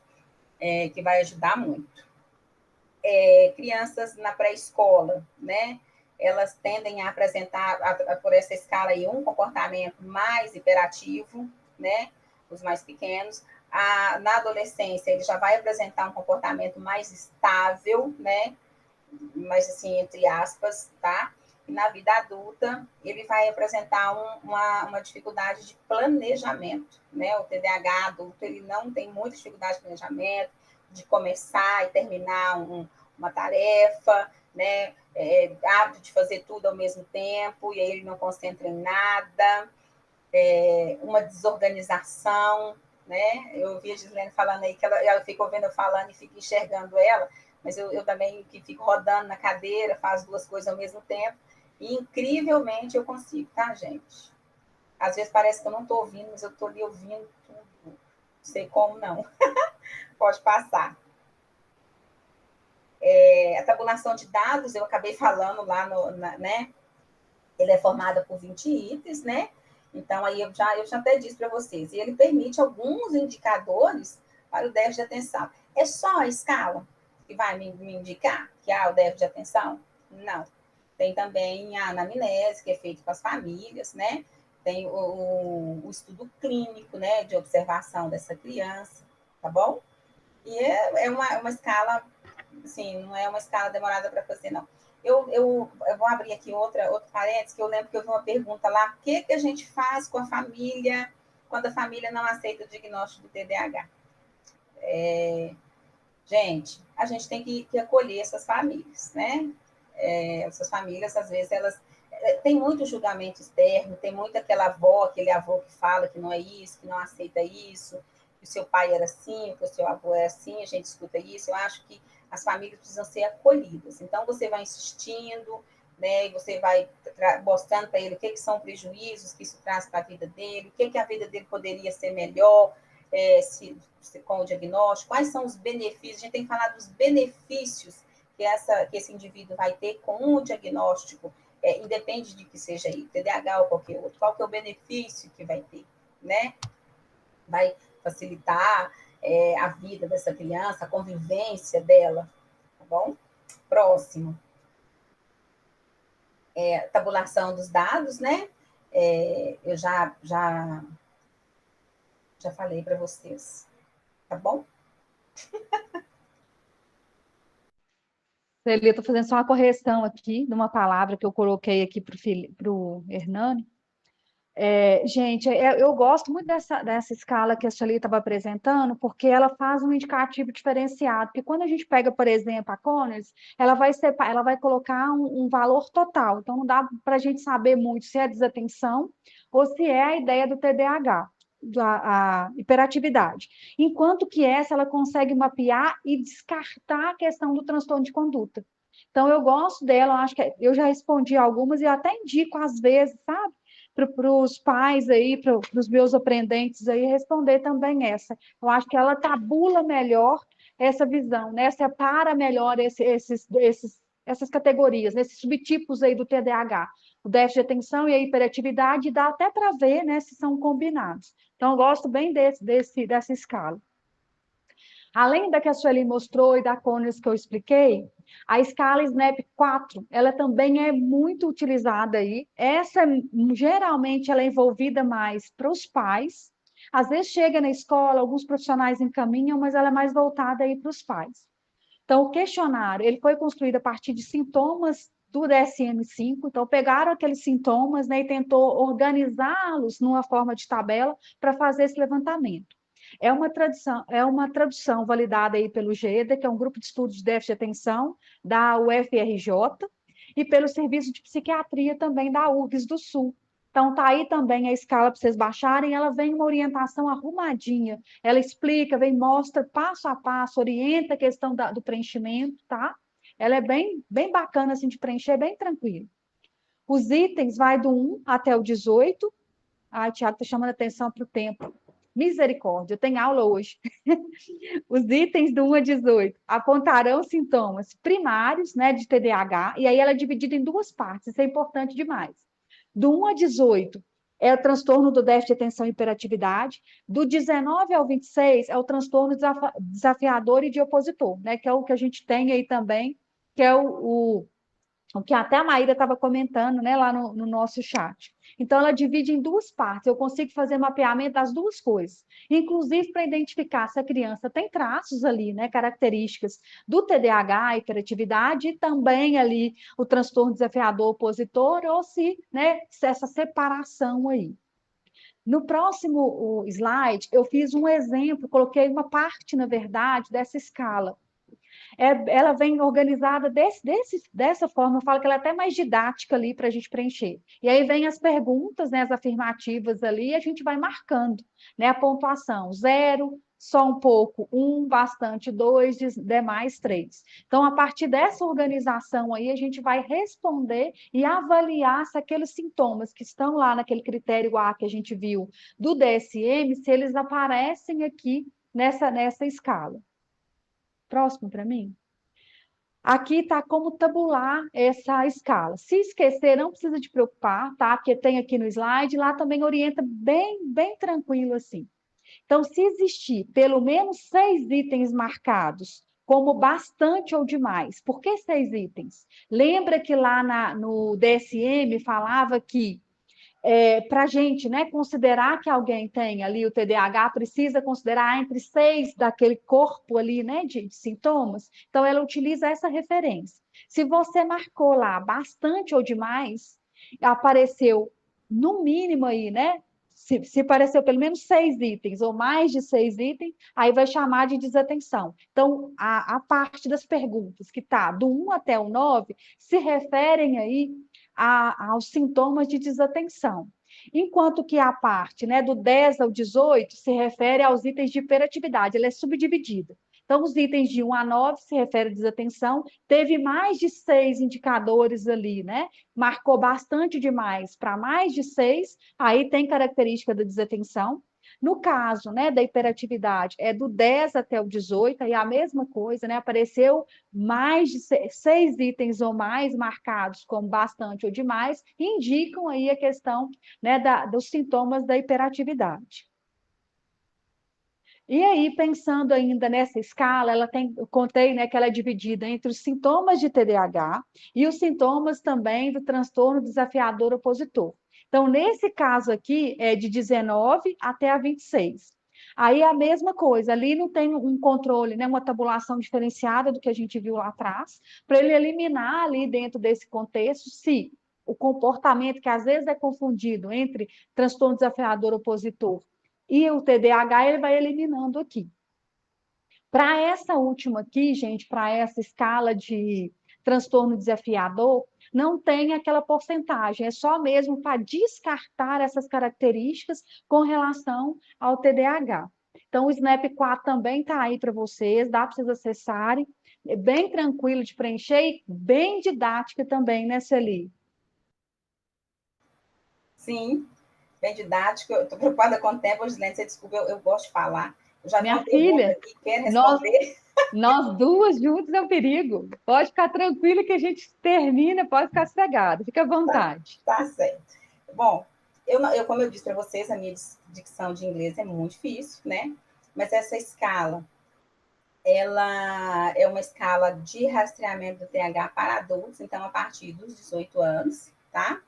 Que vai ajudar muito. Crianças na pré-escola, né? Elas tendem a apresentar, por essa escala aí, um comportamento mais hiperativo, né? Os mais pequenos. Na adolescência, ele já vai apresentar um comportamento mais estável, né? Mais assim, entre aspas, tá? E na vida adulta, ele vai apresentar uma dificuldade de planejamento, né? O TDAH adulto, ele não tem muita dificuldade de planejamento, de começar e terminar uma tarefa, né? Hábito de fazer tudo ao mesmo tempo, e aí ele não concentra em nada, uma desorganização, né? Eu ouvi a Gislene falando aí que ela fica ouvindo eu falando e fica enxergando ela, mas eu também que fico rodando na cadeira, faço 2 coisas ao mesmo tempo, e incrivelmente eu consigo, tá, gente? Às vezes parece que eu não estou ouvindo, mas eu estou ali ouvindo tudo. Não sei como não. Pode passar. A tabulação de dados, eu acabei falando lá, né? Ele é formado por 20 itens, né? Então, aí eu já até disse para vocês, e ele permite alguns indicadores para o déficit de atenção. É só a escala que vai me indicar que há o déficit de atenção? Não. Tem também a anamnese, que é feito com as famílias, né? Tem o estudo clínico, né, de observação dessa criança, tá bom? E é uma escala, assim, não é uma escala demorada para fazer, não. Eu vou abrir aqui outro parênteses, que eu lembro que eu vi uma pergunta lá, o que a gente faz com a família, quando a família não aceita o diagnóstico do TDAH? Gente, a gente tem que acolher essas famílias, né? Essas famílias, às vezes, elas tem muito julgamento externo, tem muito aquela avó, aquele avô que fala que não é isso, que não aceita isso, que o seu pai era assim, que o seu avô era assim, a gente escuta isso. Eu acho que as famílias precisam ser acolhidas. Então, você vai insistindo, né, e você vai mostrando para ele o que são prejuízos que isso traz para a vida dele, o que a vida dele poderia ser melhor, com o diagnóstico, quais são os benefícios. A gente tem que falar dos benefícios que esse indivíduo vai ter com o diagnóstico, independe de que seja aí, TDAH ou qualquer outro, qual que é o benefício que vai ter, né? Vai facilitar a vida dessa criança, a convivência dela, tá bom? Próximo. Tabulação dos dados, né? Eu já falei para vocês, tá bom? Celia, estou fazendo só uma correção aqui de uma palavra que eu coloquei aqui para o Hernani. Gente, eu gosto muito dessa escala que a Sueli estava apresentando, porque ela faz um indicativo diferenciado. Porque quando a gente pega, por exemplo, a Conners, ela vai colocar um valor total. Então, não dá para a gente saber muito se é desatenção ou se é a ideia do TDAH, a hiperatividade. Enquanto que ela consegue mapear e descartar a questão do transtorno de conduta. Então, eu gosto dela, eu acho que eu já respondi algumas e até indico às vezes, sabe? Para os pais aí, para os meus aprendentes aí, responder também essa. Eu acho que ela tabula melhor essa visão, né? Separa melhor essas categorias, esses subtipos aí do TDAH, o déficit de atenção e a hiperatividade, dá até para ver, né, se são combinados. Então, eu gosto bem dessa escala. Além da que a Sueli mostrou e da Conners que eu expliquei, a escala SNAP 4, ela também é muito utilizada aí. Essa, geralmente, ela é envolvida mais para os pais. Às vezes chega na escola, alguns profissionais encaminham, mas ela é mais voltada aí para os pais. Então, o questionário, ele foi construído a partir de sintomas do DSM-5, então pegaram aqueles sintomas, né, e tentou organizá-los numa forma de tabela para fazer esse levantamento. É uma tradução validada aí pelo GEDA, que é um grupo de estudos de déficit de atenção da UFRJ, e pelo Serviço de Psiquiatria também da URGS do Sul. Então, tá aí também a escala para vocês baixarem, ela vem uma orientação arrumadinha, ela explica, vem, mostra passo a passo, orienta a questão do preenchimento, tá? Ela é bem bacana, assim, de preencher, bem tranquilo. Os itens vai do 1 até o 18. Ai, Tiago, está chamando a atenção para o tempo. Misericórdia, eu tenho aula hoje. Os itens do 1 a 18 apontarão sintomas primários, né, de TDAH, e aí ela é dividida em duas partes, isso é importante demais. Do 1 a 18 é o transtorno do déficit de atenção e hiperatividade, do 19 ao 26 é o transtorno desafiador e de opositor, né, que é o que a gente tem aí também, que é o que até a Maíra estava comentando, né, lá no nosso chat. Então, ela divide em duas partes. Eu consigo fazer mapeamento das duas coisas, inclusive para identificar se a criança tem traços ali, né, características do TDAH, hiperatividade, e também ali o transtorno desafiador opositor, ou se essa separação aí. No próximo slide, eu fiz um exemplo, coloquei uma parte, na verdade, dessa escala. Ela vem organizada dessa forma, eu falo que ela é até mais didática ali para a gente preencher. E aí vem as perguntas, né, as afirmativas ali, e a gente vai marcando, né, a pontuação, 0, só um pouco, 1, bastante, 2, demais, 3. Então, a partir dessa organização aí, a gente vai responder e avaliar se aqueles sintomas que estão lá naquele critério A que a gente viu do DSM, se eles aparecem aqui nessa escala. Próximo para mim. Aqui está como tabular essa escala. Se esquecer, não precisa te preocupar, tá? Porque tem aqui no slide, lá também orienta bem tranquilo assim. Então, se existir pelo menos 6 itens marcados como bastante ou demais, por que 6 itens? Lembra que lá no DSM falava que para a gente, né, considerar que alguém tem ali o TDAH, precisa considerar entre 6 daquele corpo ali, né, de sintomas. Então, ela utiliza essa referência. Se você marcou lá bastante ou demais, apareceu no mínimo aí, né, Se apareceu pelo menos 6 itens ou mais de 6 itens, aí vai chamar de desatenção. Então, a parte das perguntas que está do 1 até o 9 se referem aí aos sintomas de desatenção. Enquanto que a parte, né, do 10 ao 18 se refere aos itens de hiperatividade, ela é subdividida. Então, os itens de 1 a 9 se refere à desatenção, teve mais de 6 indicadores ali, né? Marcou bastante demais para mais de 6, aí tem característica da desatenção. No caso, né, da hiperatividade, é do 10 até o 18, aí a mesma coisa, né? Apareceu mais de 6 itens ou mais marcados como bastante ou demais, indicam aí a questão, né, dos sintomas da hiperatividade. E aí, pensando ainda nessa escala, ela tem, eu contei, né, que ela é dividida entre os sintomas de TDAH e os sintomas também do transtorno desafiador opositor. Então, nesse caso aqui, é de 19 até a 26. Aí a mesma coisa, ali não tem um controle, né, uma tabulação diferenciada do que a gente viu lá atrás, para ele eliminar ali dentro desse contexto se o comportamento, que às vezes é confundido entre transtorno desafiador opositor e o TDAH, ele vai eliminando aqui. Para essa última aqui, gente, para essa escala de transtorno desafiador, não tem aquela porcentagem, é só mesmo para descartar essas características com relação ao TDAH. Então, o Snap 4 também está aí para vocês, dá para vocês acessarem, é bem tranquilo de preencher e bem didática também, né, Celi? Sim, bem didático. Eu estou preocupada com o tempo, Gislene, você desculpa, eu gosto de falar. Eu já vi Minha uma pergunta filha, aqui, quer nós responder? Nós duas juntas é um perigo. Pode ficar tranquila que a gente termina, pode ficar sossegada. Fica à Tá, vontade. tá certo. Bom, como eu disse para vocês, a minha dicção de inglês é muito difícil, né? Mas essa escala, ela é uma escala de rastreamento do TH para adultos, então a partir dos 18 anos, tá?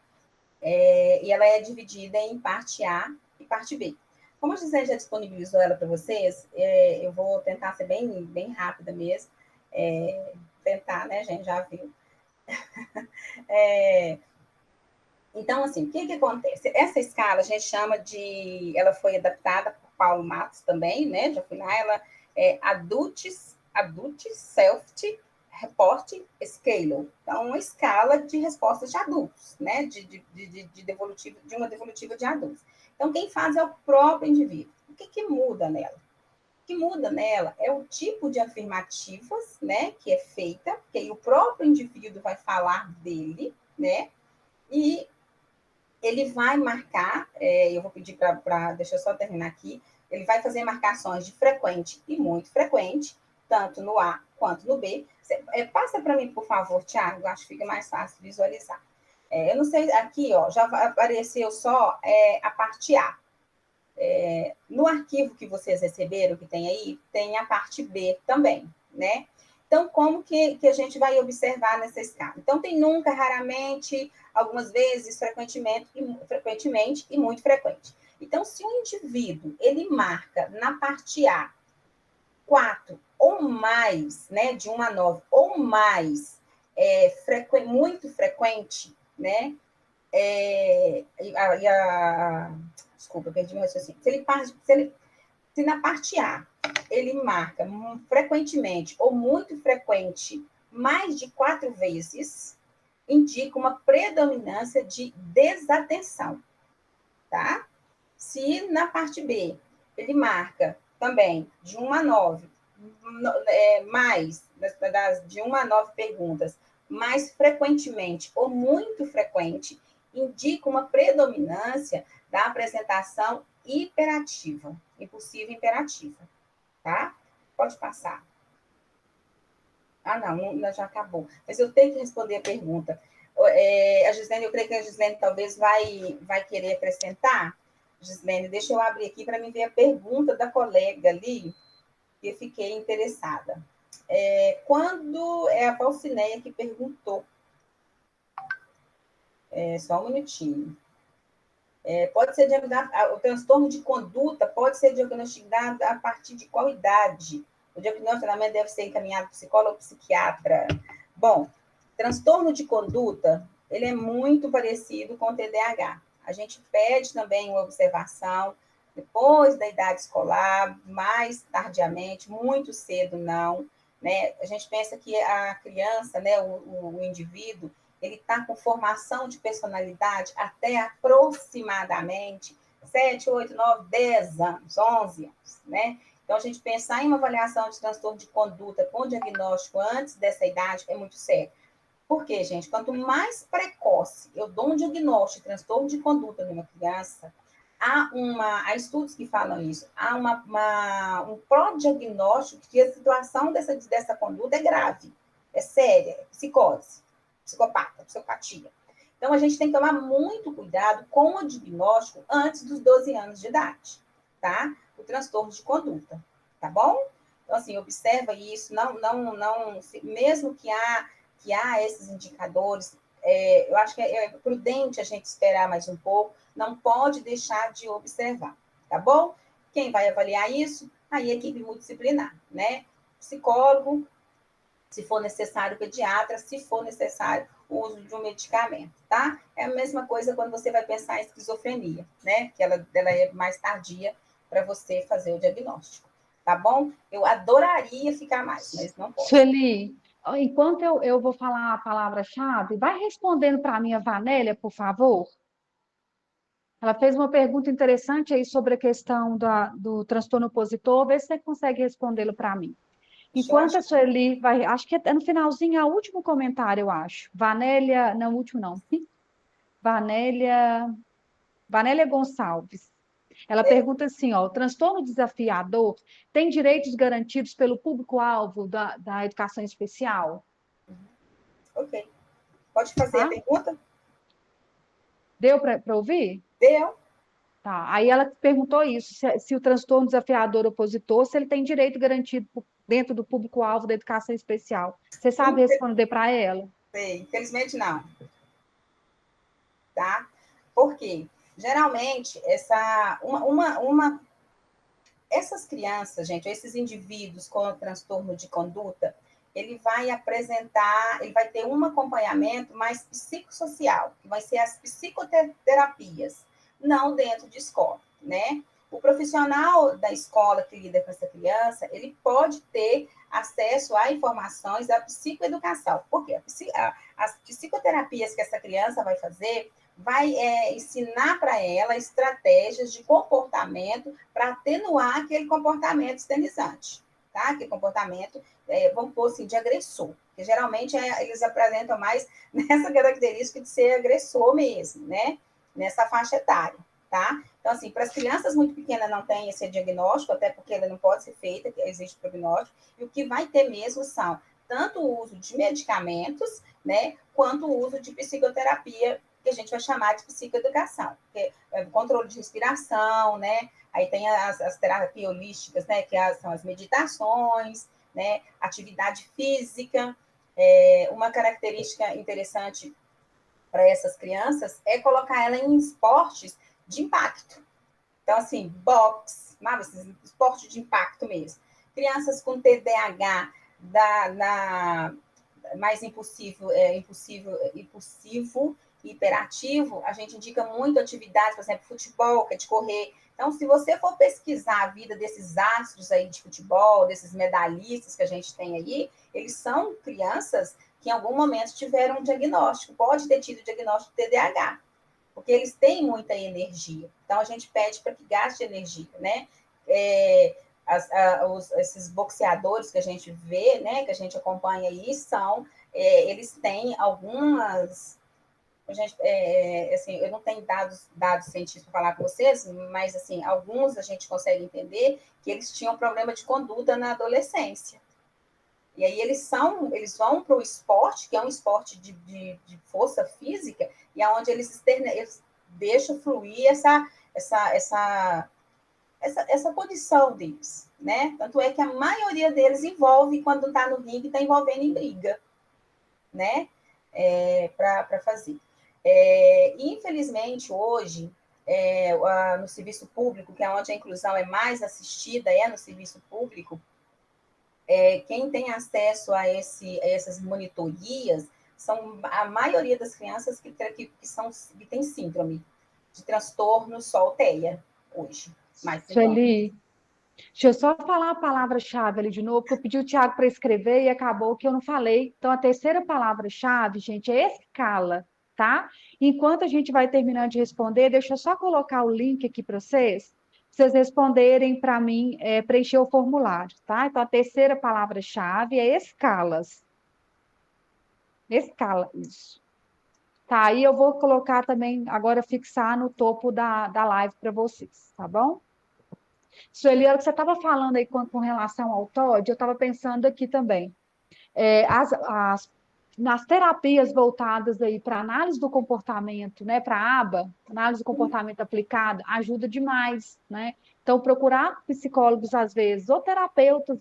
E ela é dividida em parte A e parte B. Como a Gisele já disponibilizou ela para vocês, eu vou tentar ser bem rápida mesmo. Tentar, né, gente? Já viu. Então, assim, o que acontece? Essa escala a gente chama de. Ela foi adaptada por Paulo Matos também, né? Já fui lá, ela é Adult Self Report Scale. Então, uma escala de respostas de adultos, né? De uma devolutiva de adultos. Então, quem faz é o próprio indivíduo. O que muda nela? O que muda nela é o tipo de afirmativas, né? Que é feita, que aí o próprio indivíduo vai falar dele, né? E ele vai marcar, eu vou pedir para, deixa eu só terminar aqui, ele vai fazer marcações de frequente e muito frequente, tanto no A quanto no B. Passa para mim, por favor, Thiago, acho que fica mais fácil visualizar. Eu não sei, aqui, ó, já apareceu só a parte A. No arquivo que vocês receberam, que tem aí, tem a parte B também, né? Então, como que a gente vai observar nessa escala? Então, tem nunca, raramente, algumas vezes, frequentemente e muito frequente. Então, se um indivíduo, ele marca na parte A 4 ou mais, né, de 1 a 9, ou mais, muito frequente, né, desculpa, perdi meu raciocínio. Se na parte A ele marca frequentemente ou muito frequente mais de 4 vezes, indica uma predominância de desatenção, tá? Se na parte B ele marca também de 1 a 9, mais, de 1 a 9 perguntas, mais frequentemente ou muito frequente, indica uma predominância da apresentação hiperativa, impulsiva imperativa, tá? Pode passar. Ah, não, já acabou. Mas eu tenho que responder a pergunta. A Gislene, eu creio que a Gislene talvez vai querer acrescentar. Gislene, deixa eu abrir aqui para me ver a pergunta da colega ali, que eu fiquei interessada. Quando é a Valcineia que perguntou? Só um minutinho. Pode ser diagnosticado, o transtorno de conduta pode ser diagnosticado a partir de qual idade? O diagnóstico deve ser encaminhado para psicólogo ou psiquiatra. Bom, transtorno de conduta, ele é muito parecido com o TDAH. A gente pede também uma observação depois da idade escolar, mais tardiamente, muito cedo não, né? A gente pensa que a criança, né, o indivíduo, ele está com formação de personalidade até aproximadamente 7, 8, 9, 10 anos, 11 anos, né? Então, a gente pensar em uma avaliação de transtorno de conduta com diagnóstico antes dessa idade é muito sério. Por quê, gente? Quanto mais precoce eu dou um diagnóstico de transtorno de conduta numa criança, há estudos que falam isso, há um pró-diagnóstico que a situação dessa conduta é grave, é séria, é psicose, psicopata, psicopatia. Então, a gente tem que tomar muito cuidado com o diagnóstico antes dos 12 anos de idade, tá? O transtorno de conduta, tá bom? Então, assim, observa isso, mesmo que há esses indicadores, eu acho que é prudente a gente esperar mais um pouco, não pode deixar de observar, tá bom? Quem vai avaliar isso? Aí a equipe multidisciplinar, né? Psicólogo, se for necessário, pediatra, se for necessário, o uso de um medicamento, tá? É a mesma coisa quando você vai pensar em esquizofrenia, né? Que ela é mais tardia para você fazer o diagnóstico, tá bom? Eu adoraria ficar mais, mas não posso. Sueli, enquanto eu vou falar a palavra-chave, vai respondendo para a minha Vanélia, por favor. Ela fez uma pergunta interessante aí sobre a questão do transtorno opositor, vê se você consegue respondê-lo para mim. Eu Enquanto acho a Sueli vai, acho que é no finalzinho, é o último comentário, eu acho. Vanélia, não, o último não. Vanélia, Vanélia Gonçalves. Ela que pergunta assim, ó, o transtorno desafiador tem direitos garantidos pelo público-alvo da educação especial? ok. Pode fazer a Tá? pergunta? Deu para ouvir? Deu. Tá. Aí ela perguntou isso, se o transtorno desafiador opositor, se ele tem direito garantido dentro do público-alvo da educação especial. Você sabe responder para ela? Infelizmente não, tá? Por quê? Geralmente, essas crianças, gente, esses indivíduos com transtorno de conduta, ele vai ter um acompanhamento mais psicossocial, que vai ser as psicoterapias, não dentro de escola, né? O profissional da escola que lida com essa criança, ele pode ter acesso a informações da psicoeducação. Por quê? As psicoterapias que essa criança vai fazer vai ensinar para ela estratégias de comportamento para atenuar aquele comportamento externizante, tá? Aquele comportamento, vamos pôr assim, de agressor, que geralmente eles apresentam mais nessa característica de ser agressor mesmo, né? Nessa faixa etária, tá? Então, assim, para as crianças muito pequenas não tem esse diagnóstico, até porque ele não pode ser feito, existe prognóstico, e o que vai ter mesmo são tanto o uso de medicamentos, né, quanto o uso de psicoterapia, que a gente vai chamar de psicoeducação, que é controle de respiração, né? Aí tem as terapias holísticas, né? Que são as meditações, né? Atividade física. Uma característica interessante para essas crianças é colocar ela em esportes de impacto. Então, assim, boxe, esporte de impacto mesmo. Crianças com TDAH, mais impulsivo, hiperativo, a gente indica muito atividades, por exemplo, futebol, que é de correr. Então, se você for pesquisar a vida desses astros aí de futebol, desses medalhistas que a gente tem aí, eles são crianças que em algum momento tiveram um diagnóstico, pode ter tido diagnóstico de TDAH, porque eles têm muita energia. Então, a gente pede para que gaste energia, né? Esses boxeadores que a gente vê, né, que a gente acompanha aí, eles têm algumas. Assim, eu não tenho dados científicos para falar com vocês, mas assim, alguns a gente consegue entender que eles tinham problema de conduta na adolescência. E aí eles vão para o esporte, que é um esporte de força física, e aonde eles deixam fluir essa condição deles, né? Tanto é que a maioria deles envolve, quando está no ringue, está envolvendo em briga, né? Para fazer. Infelizmente, hoje, no serviço público, que é onde a inclusão é mais assistida, é no serviço público, quem tem acesso a essas monitorias são a maioria das crianças que tem síndrome, de transtorno só o TEA hoje. Mais Sueli, deixa eu só falar a palavra-chave ali de novo, porque eu pedi o Tiago para escrever e acabou que eu não falei. Então, a terceira palavra-chave, gente, é escala, tá? Enquanto a gente vai terminando de responder, deixa eu só colocar o link aqui para vocês responderem para mim, preencher o formulário, tá? Então, a terceira palavra-chave é escalas. Escala, isso. Tá, aí eu vou colocar também, agora fixar no topo da live para vocês, tá bom? Sueli, o que você estava falando aí com relação ao TOD, eu estava pensando aqui também. Nas terapias voltadas aí para análise do comportamento, né, para a aba, análise do comportamento aplicado, ajuda demais, né? Então, procurar psicólogos, às vezes, ou terapeutas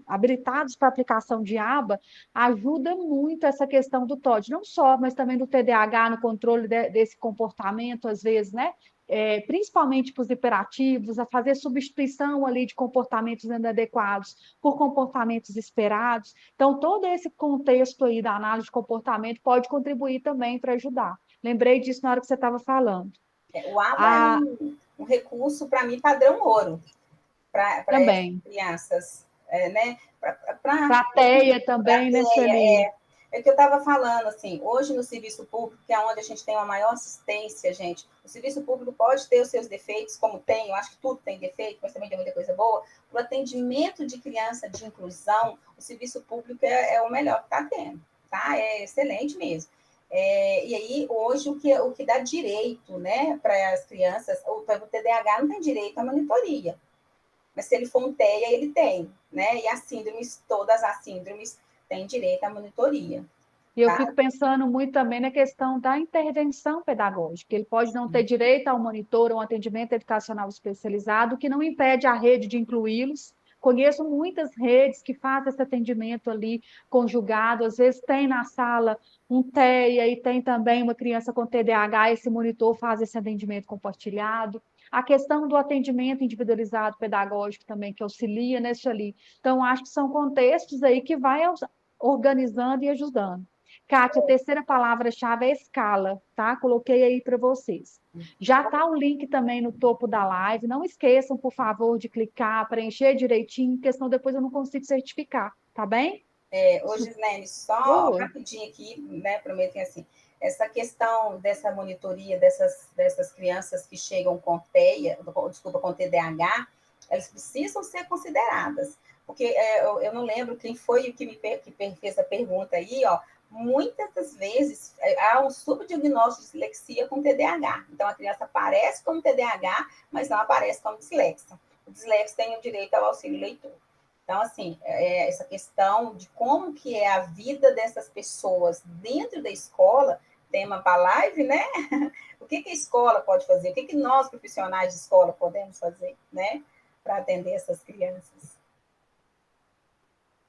habilitados para aplicação de aba, ajuda muito essa questão do TOD, não só, mas também do TDAH no controle desse comportamento, às vezes, né? Principalmente para os hiperativos, a fazer substituição ali de comportamentos inadequados por comportamentos esperados. Então, todo esse contexto aí da análise de comportamento pode contribuir também para ajudar. Lembrei disso na hora que você estava falando. O ABA é um recurso, para mim, padrão ouro para essas crianças, né? Para a TEA também, né, Sueli? É que eu estava falando, assim, hoje no serviço público, que é onde a gente tem uma maior assistência, gente, o serviço público pode ter os seus defeitos, como tem, eu acho que tudo tem defeito, mas também tem muita coisa boa. O atendimento de criança de inclusão, o serviço público é o melhor que está tendo, tá? É excelente mesmo. E aí, hoje, o que dá direito, né, para as crianças, o TDAH não tem direito à monitoria, mas se ele for um TEA, ele tem, né? E as síndromes, todas as síndromes, têm direito à monitoria. E eu fico pensando muito também na questão da intervenção pedagógica. Ele pode não ter direito ao monitor ou um atendimento educacional especializado, que não impede a rede de incluí-los. Conheço muitas redes que fazem esse atendimento ali conjugado, às vezes tem na sala um TEA e tem também uma criança com TDAH, esse monitor faz esse atendimento compartilhado. A questão do atendimento individualizado pedagógico também, que auxilia nesse ali. Então, acho que são contextos aí que vai organizando e ajudando. Kátia, a terceira palavra-chave é escala, tá? Coloquei aí para vocês. Já está o link também no topo da live. Não esqueçam, por favor, de clicar, preencher direitinho, porque senão depois eu não consigo certificar, tá bem? Hoje, Gislene, só rapidinho aqui, né? Prometem assim, essa questão dessa monitoria dessas crianças que chegam com TEA, desculpa, com TDAH, elas precisam ser consideradas. Porque eu não lembro quem foi que fez a pergunta aí, ó. Muitas das vezes há um subdiagnóstico de dislexia com TDAH. Então, a criança aparece como TDAH, mas não aparece como dislexa. O dislexa tem o direito ao auxílio leitor. Então, assim, essa questão de como que é a vida dessas pessoas dentro da escola, tema para a live, né? O que a escola pode fazer? O que nós, profissionais de escola, podemos fazer, né? Para atender essas crianças.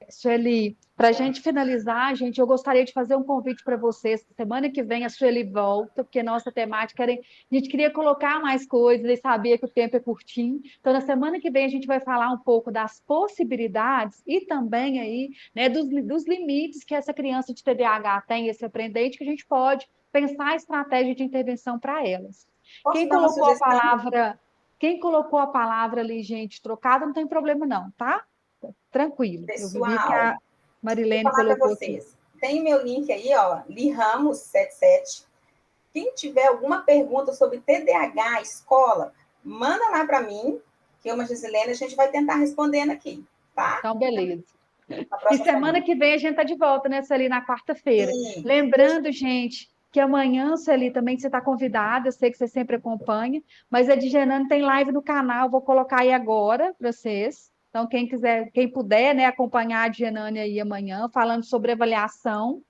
Sueli, para a gente finalizar, gente, eu gostaria de fazer um convite para vocês. Semana que vem a Sueli volta, porque nossa temática era. A gente queria colocar mais coisas e sabia que o tempo é curtinho. Então, na semana que vem, a gente vai falar um pouco das possibilidades e também aí, né, dos limites que essa criança de TDAH tem, esse aprendente, que a gente pode pensar a estratégia de intervenção para elas. Posso dar uma sugestão? Quem colocou a palavra ali, gente, trocada, não tem problema, não, tá? Tranquilo. Pessoal, eu vi que a Marilene colocou aqui. Tem meu link aí, ó, Li Ramos 77. Quem tiver alguma pergunta sobre TDAH, escola, manda lá para mim, que eu, Gislene, a gente vai tentar respondendo aqui, tá? Então, beleza. E semana que vem a gente tá de volta, né, Sueli, na quarta-feira. Lembrando, gente, que amanhã, Sueli, também você está convidada, eu sei que você sempre acompanha, mas a de Genane tem live no canal, vou colocar aí agora para vocês. Então, quem quiser, quem puder, né, acompanhar a Genane aí amanhã, falando sobre avaliação,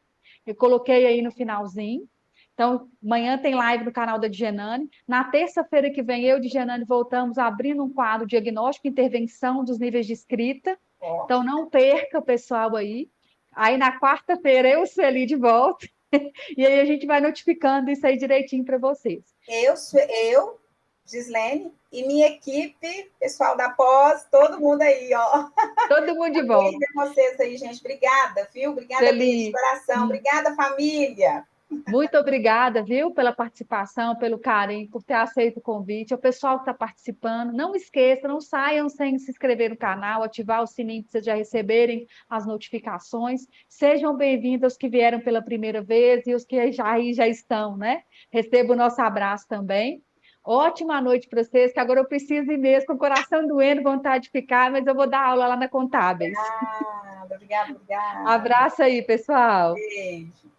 eu coloquei aí no finalzinho. Então, amanhã tem live no canal da Genane. Na terça-feira que vem, eu e Genane voltamos abrindo um quadro diagnóstico e intervenção dos níveis de escrita. Então, não perca, pessoal, aí. Aí, na quarta-feira, eu e Sueli de volta. E aí, a gente vai notificando isso aí direitinho para vocês. Eu, Gislene, e minha equipe, pessoal da pós, todo mundo aí, ó. Todo mundo de volta. Ver vocês aí, gente. Obrigada, viu? Obrigada, Bia, de coração. Obrigada, família. Muito obrigada, viu, pela participação, pelo carinho, por ter aceito o convite. O pessoal que está participando, não esqueça, não saiam sem se inscrever no canal, ativar o sininho para vocês já receberem as notificações. Sejam bem-vindos os que vieram pela primeira vez e os que já estão, né? Receba o nosso abraço também. Ótima noite para vocês, que agora eu preciso ir mesmo, com o coração doendo, vontade de ficar, mas eu vou dar aula lá na Contábeis. Obrigada, obrigada. Abraço aí, pessoal. Beijo.